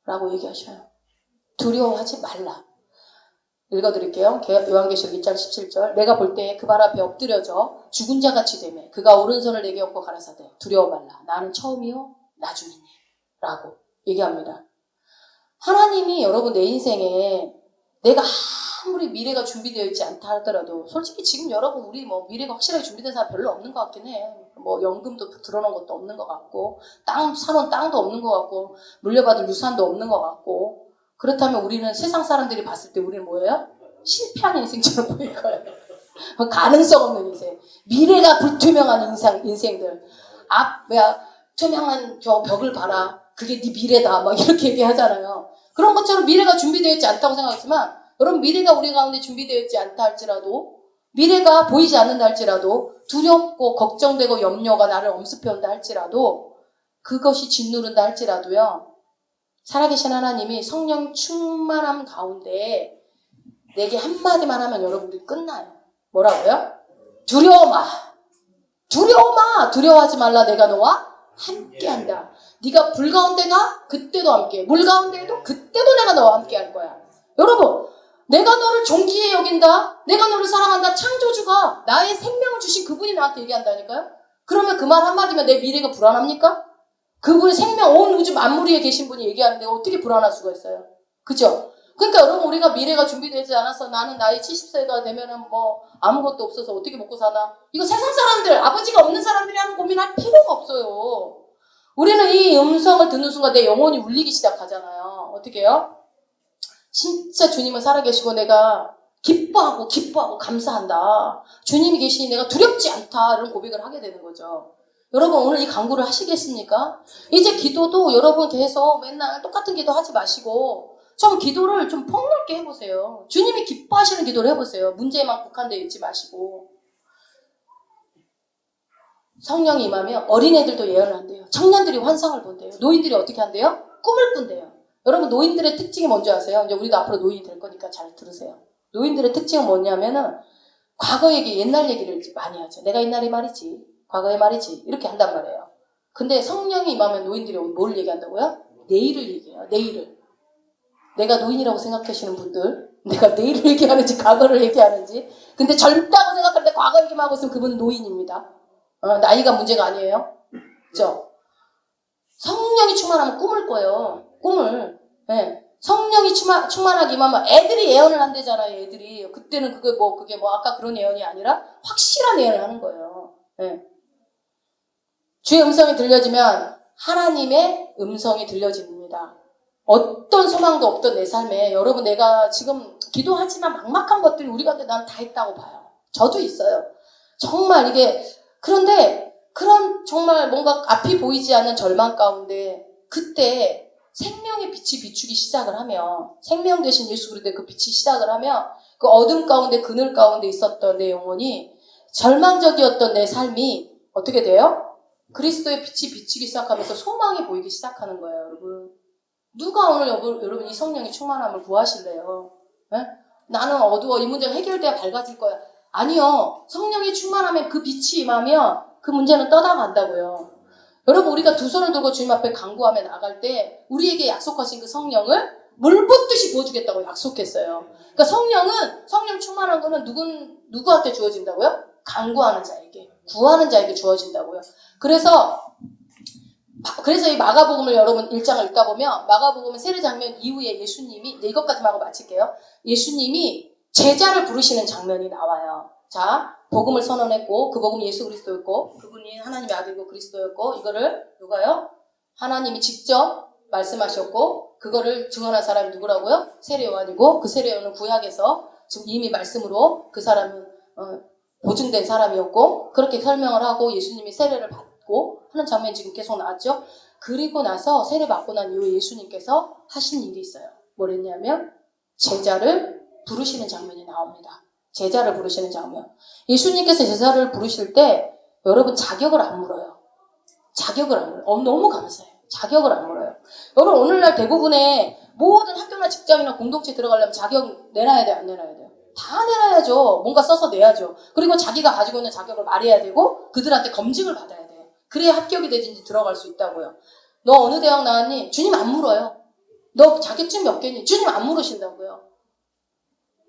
라고 얘기하셔요. 두려워하지 말라. 읽어드릴게요. 요한계시록 1장 17절. 내가 볼 때에 그 발 앞에 엎드려져 죽은 자같이 되매 그가 오른손을 내게 얹고 가라사대 두려워 말라. 나는 처음이요 나중이니. 라고 얘기합니다. 하나님이 여러분 내 인생에 내가 아무리 미래가 준비되어 있지 않다 하더라도 솔직히 지금 여러분 우리 뭐 미래가 확실하게 준비된 사람 별로 없는 것 같긴 해. 뭐 연금도 들어놓은 것도 없는 것 같고 사놓은 땅도 없는 것 같고 물려받을 유산도 없는 것 같고 그렇다면 우리는 세상 사람들이 봤을 때 우리는 뭐예요? 실패한 인생처럼 보일 거예요. 가능성 없는 인생. 미래가 불투명한 인생들. 투명한 저 벽을 봐라. 그게 네 미래다. 막 이렇게 얘기하잖아요. 그런 것처럼 미래가 준비되어 있지 않다고 생각했지만 여러분 미래가 우리 가운데 준비되어 있지 않다 할지라도 미래가 보이지 않는다 할지라도 두렵고 걱정되고 염려가 나를 엄습해온다 할지라도 그것이 짓누른다 할지라도요. 살아계신 하나님이 성령 충만함 가운데 내게 한마디만 하면 여러분들이 끝나요. 뭐라고요? 두려워 마. 두려워 마. 두려워하지 말라. 내가 너와 함께한다. 네가 불 가운데 가? 그때도 함께. 물 가운데에도 그때도 내가 너와 함께 할 거야. 여러분 내가 너를 존귀히 여긴다. 내가 너를 사랑한다. 창조주가 나의 생명을 주신 그분이 나한테 얘기한다니까요. 그러면 그 말 한마디면 내 미래가 불안합니까? 그분의 생명 온 우주 만물 위에 계신 분이 얘기하는데 어떻게 불안할 수가 있어요. 그죠? 그러니까 여러분 우리가 미래가 준비되지 않아서 나는 나이 70세가 되면은 뭐 아무것도 없어서 어떻게 먹고 사나? 이거 세상 사람들, 아버지가 없는 사람들이 하는 고민할 필요가 없어요. 우리는 이 음성을 듣는 순간 내 영혼이 울리기 시작하잖아요. 어떻게 해요? 진짜 주님은 살아계시고 내가 기뻐하고 감사한다. 주님이 계시니 내가 두렵지 않다. 이런 고백을 하게 되는 거죠. 여러분 오늘 이 강구를 하시겠습니까? 이제 기도도 여러분 계속 맨날 똑같은 기도 하지 마시고 좀 기도를 좀 폭넓게 해보세요. 주님이 기뻐하시는 기도를 해보세요. 문제에만 국한되어 있지 마시고. 성령이 임하면 어린애들도 예언을 한대요. 청년들이 환상을 본대요. 노인들이 어떻게 한대요? 꿈을 꾼대요. 여러분 노인들의 특징이 뭔지 아세요? 이제 우리도 앞으로 노인이 될 거니까 잘 들으세요. 노인들의 특징은 뭐냐면은 과거 얘기, 옛날 얘기를 많이 하죠. 내가 옛날에 말이지. 과거의 말이지. 이렇게 한단 말이에요. 근데 성령이 임하면 노인들이 뭘 얘기한다고요? 내일을 얘기해요. 내일을. 내가 노인이라고 생각하시는 분들, 내가 내일을 얘기하는지 과거를 얘기하는지. 근데 젊다고 생각하는데 과거 얘기만 하고 있으면 그분은 노인입니다. 나이가 문제가 아니에요. 그죠? 성령이 충만하면 꿈을 꿔요. 꿈을. 네. 성령이 충만하게 임하면 애들이 예언을 한대잖아요. 애들이. 그때는 그게 뭐 아까 그런 예언이 아니라 확실한 예언을 하는 거예요. 네. 주의 음성이 들려지면 하나님의 음성이 들려집니다. 어떤 소망도 없던 내 삶에 여러분 내가 지금 기도하지만 막막한 것들이 우리 가운데 난 다 있다고 봐요. 저도 있어요. 정말 이게 그런데 그런 정말 뭔가 앞이 보이지 않는 절망 가운데 그때 생명의 빛이 비추기 시작을 하면 생명 대신 예수 그리스도의 그 빛이 시작을 하면 그 어둠 가운데 그늘 가운데 있었던 내 영혼이 절망적이었던 내 삶이 어떻게 돼요? 그리스도의 빛이 비치기 시작하면서 소망이 보이기 시작하는 거예요, 여러분. 누가 오늘 여러분 이 성령의 충만함을 구하실래요? 네? 나는 어두워. 이 문제가 해결돼야 밝아질 거야. 아니요. 성령의 충만함에 그 빛이 임하면 그 문제는 떠나간다고요. 여러분 우리가 두 손을 들고 주님 앞에 간구하며 나갈 때 우리에게 약속하신 그 성령을 물 붓듯이 부어주겠다고 약속했어요. 그러니까 성령 충만한 거는 누구한테 주어진다고요? 간구하는 자에게, 구하는 자에게 주어진다고요. 그래서 이 마가복음을 여러분 1장을 읽다 보면 마가복음은 세례 장면 이후에 예수님이 이것까지만 하고 마칠게요. 예수님이 제자를 부르시는 장면이 나와요. 자, 복음을 선언했고 그 복음이 예수 그리스도였고 그분이 하나님의 아들이고 그리스도였고 이거를 누가요? 하나님이 직접 말씀하셨고 그거를 증언한 사람이 누구라고요? 세례 요한이고 그 세례 요한은 구약에서 지금 이미 말씀으로 그 사람은 보증된 사람이었고 그렇게 설명을 하고 예수님이 세례를 받고 하는 장면이 지금 계속 나왔죠. 그리고 나서 세례 받고 난 이후에 예수님께서 하신 일이 있어요. 뭐랬냐면 제자를 부르시는 장면이 나옵니다. 제자를 부르시는 장면. 예수님께서 제자를 부르실 때 여러분 자격을 안 물어요. 자격을 안 물어요. 너무 감사해요. 자격을 안 물어요. 여러분 오늘날 대부분의 모든 학교나 직장이나 공동체 들어가려면 자격 내놔야 돼요? 안 내놔야 돼요? 다 내놔야죠. 뭔가 써서 내야죠. 그리고 자기가 가지고 있는 자격을 말해야 되고 그들한테 검증을 받아야 돼요. 그래야 합격이 되든지 들어갈 수 있다고요. 너 어느 대학 나왔니? 주님 안 물어요. 너 자격증 몇 개니? 주님 안 물으신다고요.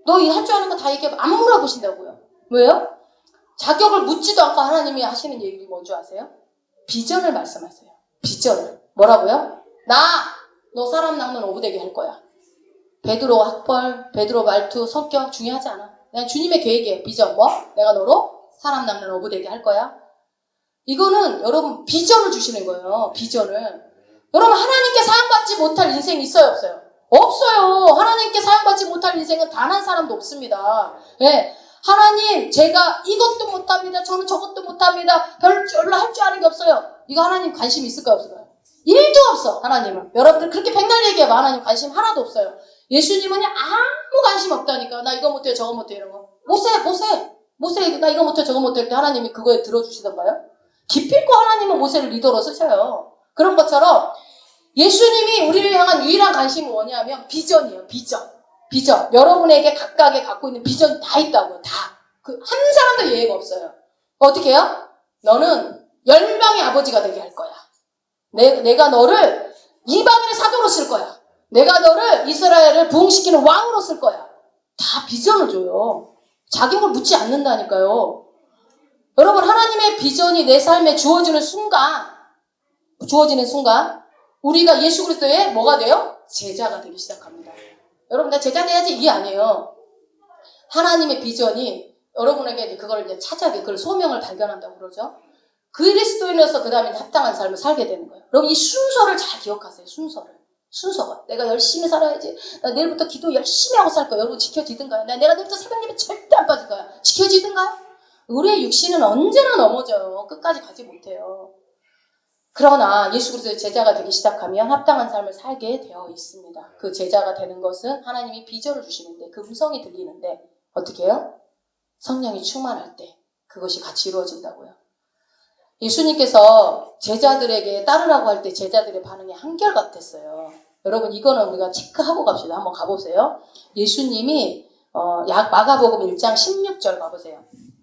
너 이 할 줄 아는 거 다 얘기해. 안 물어보신다고요. 왜요? 자격을 묻지도 않고 하나님이 하시는 얘기가 뭔지 아세요? 비전을 말씀하세요. 비전을. 뭐라고요? 너 사람 낚는 어부되게 할 거야. 베드로 학벌, 베드로 말투, 성격 중요하지 않아. 그냥 주님의 계획이에요. 비전. 내가 너로 사람 낚는 어부되게 할 거야. 이거는 여러분 비전을 주시는 거예요. 비전을. 여러분 하나님께 사용받지 못할 인생이 있어요? 없어요? 없어요. 하나님께 사용받지 못할 인생은 단 한 사람도 없습니다. 예. 하나님 제가 이것도 못합니다. 저는 저것도 못합니다. 별로 할 줄 아는 게 없어요. 이거 하나님 관심 있을까요? 없을까요? 1도 없어. 하나님은. 여러분들 그렇게 백날 얘기해봐. 하나님 관심 하나도 없어요. 예수님은 아무 관심 없다니까. 나 이거 못해 저거 못해 이런 거. 모세 나 이거 못해 저거 못해 할 때 하나님이 그거에 들어주시던가요? 기필코 하나님은 모세를 리더로 쓰셔요. 그런 것처럼 예수님이 우리를 향한 유일한 관심은 뭐냐면 비전이에요. 비전. 여러분에게 각각에 갖고 있는 비전이 다 있다고요. 다. 한 사람도 예외가 없어요. 어떻게 해요? 너는 열방의 아버지가 되게 할 거야. 내가 너를 이방인의 사도로 쓸 거야. 내가 너를 이스라엘을 부흥시키는 왕으로 쓸 거야. 다 비전을 줘요. 자격을 묻지 않는다니까요. 여러분 하나님의 비전이 내 삶에 주어지는 순간 우리가 예수 그리스도의 뭐가 돼요? 제자가 되기 시작합니다. 여러분 나 제자 돼야지 이게 아니에요. 하나님의 비전이 여러분에게 이제 그걸 이제 찾아게 그걸 소명을 발견한다고 그러죠. 그리스도인으로서 그 다음에 합당한 삶을 살게 되는 거예요. 여러분 이 순서를 잘 기억하세요. 순서가 내가 열심히 살아야지. 나 내일부터 기도 열심히 하고 살 거야. 여러분 지켜지든가요? 내가 내일부터 새벽 예배 절대 안 빠질 거야. 지켜지든가요? 우리의 육신은 언제나 넘어져요. 끝까지 가지 못해요. 그러나 예수 그리스도의 제자가 되기 시작하면 합당한 삶을 살게 되어 있습니다. 그 제자가 되는 것은 하나님이 비전을 주시는데 그 음성이 들리는데 어떻게 해요? 성령이 충만할 때 그것이 같이 이루어진다고요. 예수님께서 제자들에게 따르라고 할 때 제자들의 반응이 한결같았어요. 여러분 이거는 우리가 체크하고 갑시다. 한번 가보세요. 예수님이 마가복음 1장 16절 가보세요.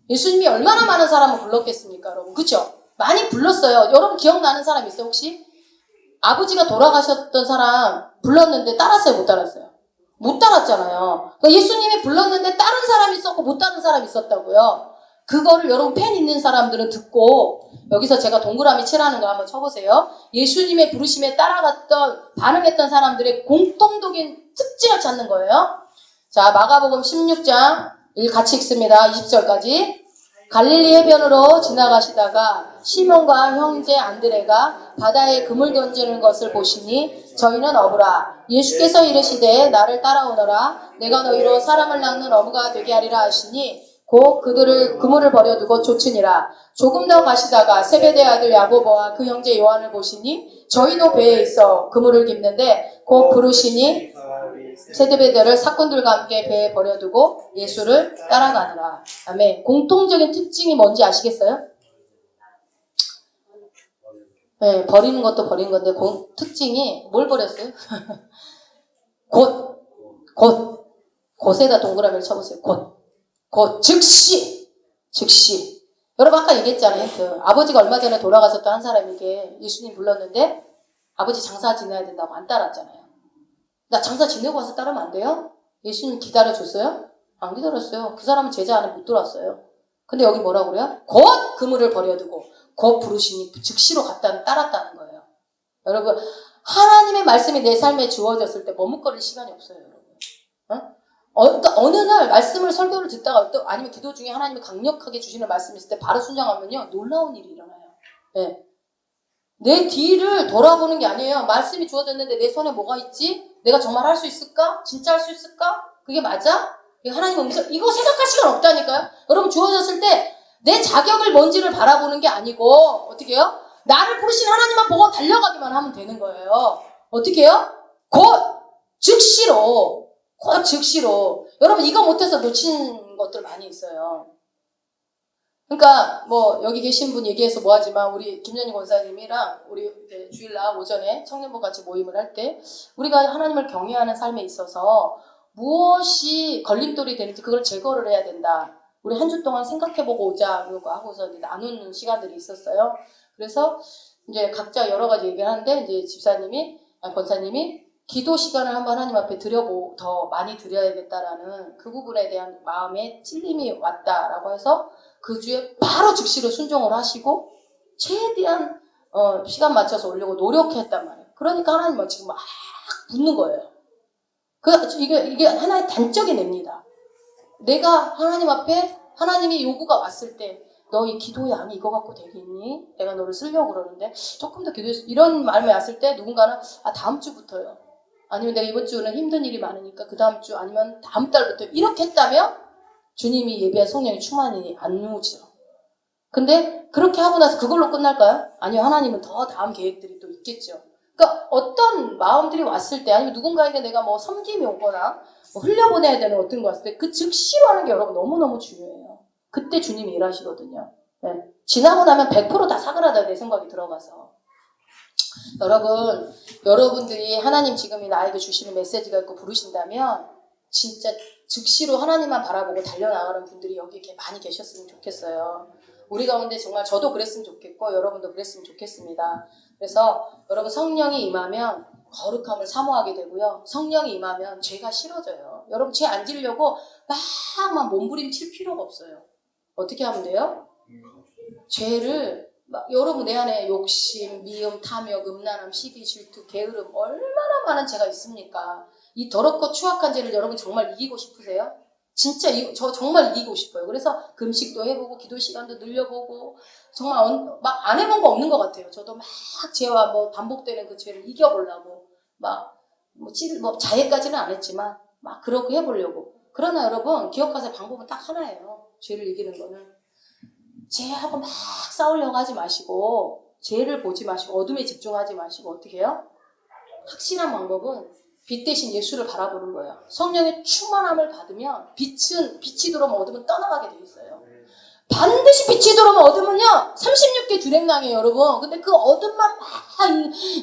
예수님이 얼마나 많은 사람을 불렀겠습니까? 여러분 그렇죠? 많이 불렀어요. 여러분 기억나는 사람 있어요 혹시? 아버지가 돌아가셨던 사람 불렀는데 따랐어요? 못 따랐어요? 못 따랐잖아요. 그러니까 예수님이 불렀는데 다른 사람이 있었고 못 따른 사람이 있었다고요. 그거를 여러분 팬 있는 사람들은 듣고 여기서 제가 동그라미 칠하는 거 한번 쳐보세요. 예수님의 부르심에 따라갔던 반응했던 사람들의 공통적인 특징을 찾는 거예요. 자 마가복음 16장 같이 읽습니다. 20절까지. 갈릴리 해변으로 지나가시다가 시몬과 형제 안드레가 바다에 그물 던지는 것을 보시니 저희는 어부라. 예수께서 이르시되 나를 따라오너라. 내가 너희로 사람을 낚는 어부가 되게 하리라 하시니 곧 그들을 그물을 버려두고 쫓으니라. 조금 더 가시다가 세베대 아들 야고보와 그 형제 요한을 보시니 저희도 배에 있어 그물을 깁는데 곧 부르시니 세베대를 사꾼들과 함께 배에 버려두고 예수를 따라가느라. 아멘. 공통적인 특징이 뭔지 아시겠어요? 네, 버리는 것도 버린 건데 특징이 뭘 버렸어요? 곧에다 동그라미를 쳐보세요. 즉시. 여러분 아까 얘기했잖아요. 아버지가 얼마 전에 돌아가셨던 한 사람에게 예수님 불렀는데 아버지 장사 지내야 된다고 안 따랐잖아요. 나 장사 지내고 와서 따르면 안 돼요? 예수님 기다려줬어요? 안 기다렸어요. 그 사람은 제자 안에 못 들어왔어요. 근데 여기 뭐라고 그래요? 곧 그물을 버려두고 곧 부르시니 즉시로 따랐다는 거예요. 여러분 하나님의 말씀이 내 삶에 주어졌을 때 머뭇거릴 시간이 없어요. 여러분. 그러니까 어느 날 말씀을 설교를 듣다가 또 아니면 기도 중에 하나님이 강력하게 주시는 말씀이 있을 때 바로 순종하면요 놀라운 일이 일어나요. 네. 내 뒤를 돌아보는 게 아니에요. 말씀이 주어졌는데 내 손에 뭐가 있지? 내가 정말 할 수 있을까? 진짜 할 수 있을까? 그게 맞아? 이거 하나님의 음성, 이거 생각할 시간 없다니까요? 여러분 주어졌을 때 내 자격을 뭔지를 바라보는 게 아니고 어떻게 해요? 나를 부르신 하나님만 보고 달려가기만 하면 되는 거예요. 어떻게 해요? 즉시로. 여러분 이거 못해서 놓친 것들 많이 있어요. 그러니까 뭐 여기 계신 분 얘기해서 뭐하지만 우리 김연희 권사님이랑 우리 이제 주일날 오전에 청년부 같이 모임을 할 때 우리가 하나님을 경외하는 삶에 있어서 무엇이 걸림돌이 되는지 그걸 제거를 해야 된다. 우리 한 주 동안 생각해보고 오자. 그러고 하고서 이제 나누는 시간들이 있었어요. 그래서 이제 각자 여러 가지 얘기를 하는데 이제 권사님이 기도 시간을 한번 하나님 앞에 드려보고 더 많이 드려야겠다라는 그 부분에 대한 마음에 찔림이 왔다라고 해서 그 주에 바로 즉시로 순종을 하시고 최대한 시간 맞춰서 오려고 노력했단 말이에요. 그러니까 하나님은 지금 막 붙는 거예요. 이게 하나의 단적인 예입니다. 내가 하나님 앞에 하나님의 요구가 왔을 때 너 이 기도의 양이 이거 갖고 되겠니? 내가 너를 쓰려고 그러는데 조금 더 기도해서 이런 말이 왔을 때 누군가는 다음 주부터요. 아니면 내가 이번 주는 힘든 일이 많으니까 그 다음 주 아니면 다음 달부터 이렇게 했다면 주님이 예비한 성령의 충만이 안 오죠. 근데 그렇게 하고 나서 그걸로 끝날까요? 아니요. 하나님은 더 다음 계획들이 또 있겠죠. 그러니까 어떤 마음들이 왔을 때 아니면 누군가에게 내가 뭐 섬김이 오거나 뭐 흘려보내야 되는 어떤 거 왔을 때 그 즉시로 하는 게 여러분 너무너무 중요해요. 그때 주님이 일하시거든요. 네. 지나고 나면 100% 다 사그라다 내 생각이 들어가서 여러분들이 하나님 지금이 나에게 주시는 메시지가 있고 부르신다면 진짜 즉시로 하나님만 바라보고 달려나가는 분들이 여기 이렇게 많이 계셨으면 좋겠어요. 우리 가운데 정말 저도 그랬으면 좋겠고 여러분도 그랬으면 좋겠습니다. 그래서 여러분 성령이 임하면 거룩함을 사모하게 되고요. 성령이 임하면 죄가 싫어져요. 여러분 죄 안 지려고 막 몸부림칠 필요가 없어요. 어떻게 하면 돼요? 죄를 여러분 내 안에 욕심, 미움, 탐욕, 음란함, 시기, 질투, 게으름 얼마나 많은 죄가 있습니까? 이 더럽고 추악한 죄를 여러분 정말 이기고 싶으세요? 진짜 저 정말 이기고 싶어요. 그래서 금식도 해보고 기도 시간도 늘려보고 정말 막 안 해본 거 없는 것 같아요. 저도 막 죄와 뭐 반복되는 그 죄를 이겨보려고 뭐 자해까지는 안 했지만 막 그렇게 해보려고. 그러나 여러분 기억하세요. 방법은 딱 하나예요. 죄를 이기는 거는 죄하고 막 싸우려고 하지 마시고 죄를 보지 마시고 어둠에 집중하지 마시고 어떻게 해요? 확실한 방법은 빛 대신 예수를 바라보는 거예요. 성령의 충만함을 받으면 빛이 들어오면 어둠은 떠나가게 돼 있어요. 반드시 빛이 들어오면 어둠은요 36개 주랭랑이에요 여러분. 근데 그 어둠만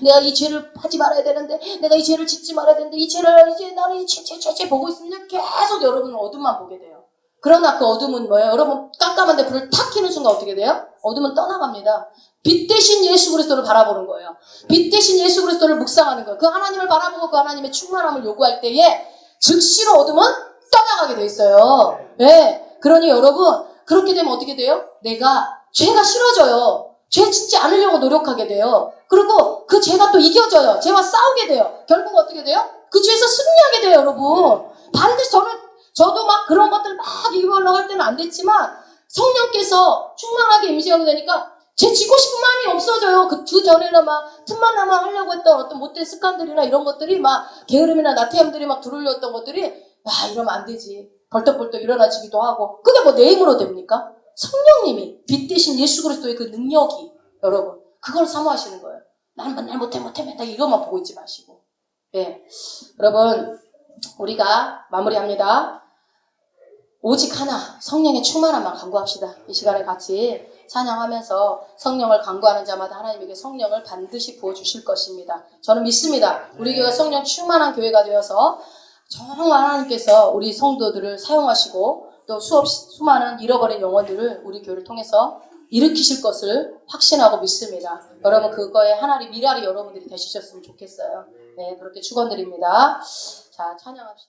내가 이 죄를 하지 말아야 되는데 내가 이 죄를 짓지 말아야 되는데 이 죄를 이제 나는 이 죄 보고 있으면 계속 여러분은 어둠만 보게 돼요. 그러나 그 어둠은 뭐예요? 여러분 깜깜한데 불을 탁 켜는 순간 어떻게 돼요? 어둠은 떠나갑니다. 빛 대신 예수 그리스도를 바라보는 거예요. 빛 대신 예수 그리스도를 묵상하는 거예요. 그 하나님을 바라보고 그 하나님의 충만함을 요구할 때에 즉시로 어둠은 떠나가게 돼 있어요. 네. 그러니 여러분 그렇게 되면 어떻게 돼요? 내가 죄가 싫어져요. 죄 짓지 않으려고 노력하게 돼요. 그리고 그 죄가 또 이겨져요. 죄와 싸우게 돼요. 결국 어떻게 돼요? 그 죄에서 승리하게 돼요, 여러분. 반드시 저도 막 그런 것들 막 이기려고 할 때는 안 됐지만 성령께서 충만하게 임시하게 되니까 죄 짓고 싶은 마음이 없어져요. 그 전에는 막 틈만 나면 하려고 했던 어떤 못된 습관들이나 이런 것들이 막 게으름이나 나태함들이 막 들어올렸던 것들이 이러면 안 되지. 벌떡벌떡 일어나지기도 하고 그게 뭐 내 힘으로 됩니까? 성령님이 빛 대신 예수 그리스도의 그 능력이 여러분 그걸 사모하시는 거예요. 나는 맨날 못해 맨날 이것만 보고 있지 마시고 예. 여러분 우리가 마무리합니다. 오직 하나 성령의 충만함만 간구합시다. 이 시간에 같이 찬양하면서 성령을 간구하는 자마다 하나님에게 성령을 반드시 부어주실 것입니다. 저는 믿습니다. 우리 교회가 성령 충만한 교회가 되어서 정말 하나님께서 우리 성도들을 사용하시고 또 수많은 잃어버린 영혼들을 우리 교회를 통해서 일으키실 것을 확신하고 믿습니다. 여러분 그거에 하나님 미랄이 여러분들이 되시셨으면 좋겠어요. 네, 그렇게 축원드립니다. 자, 찬양합시다.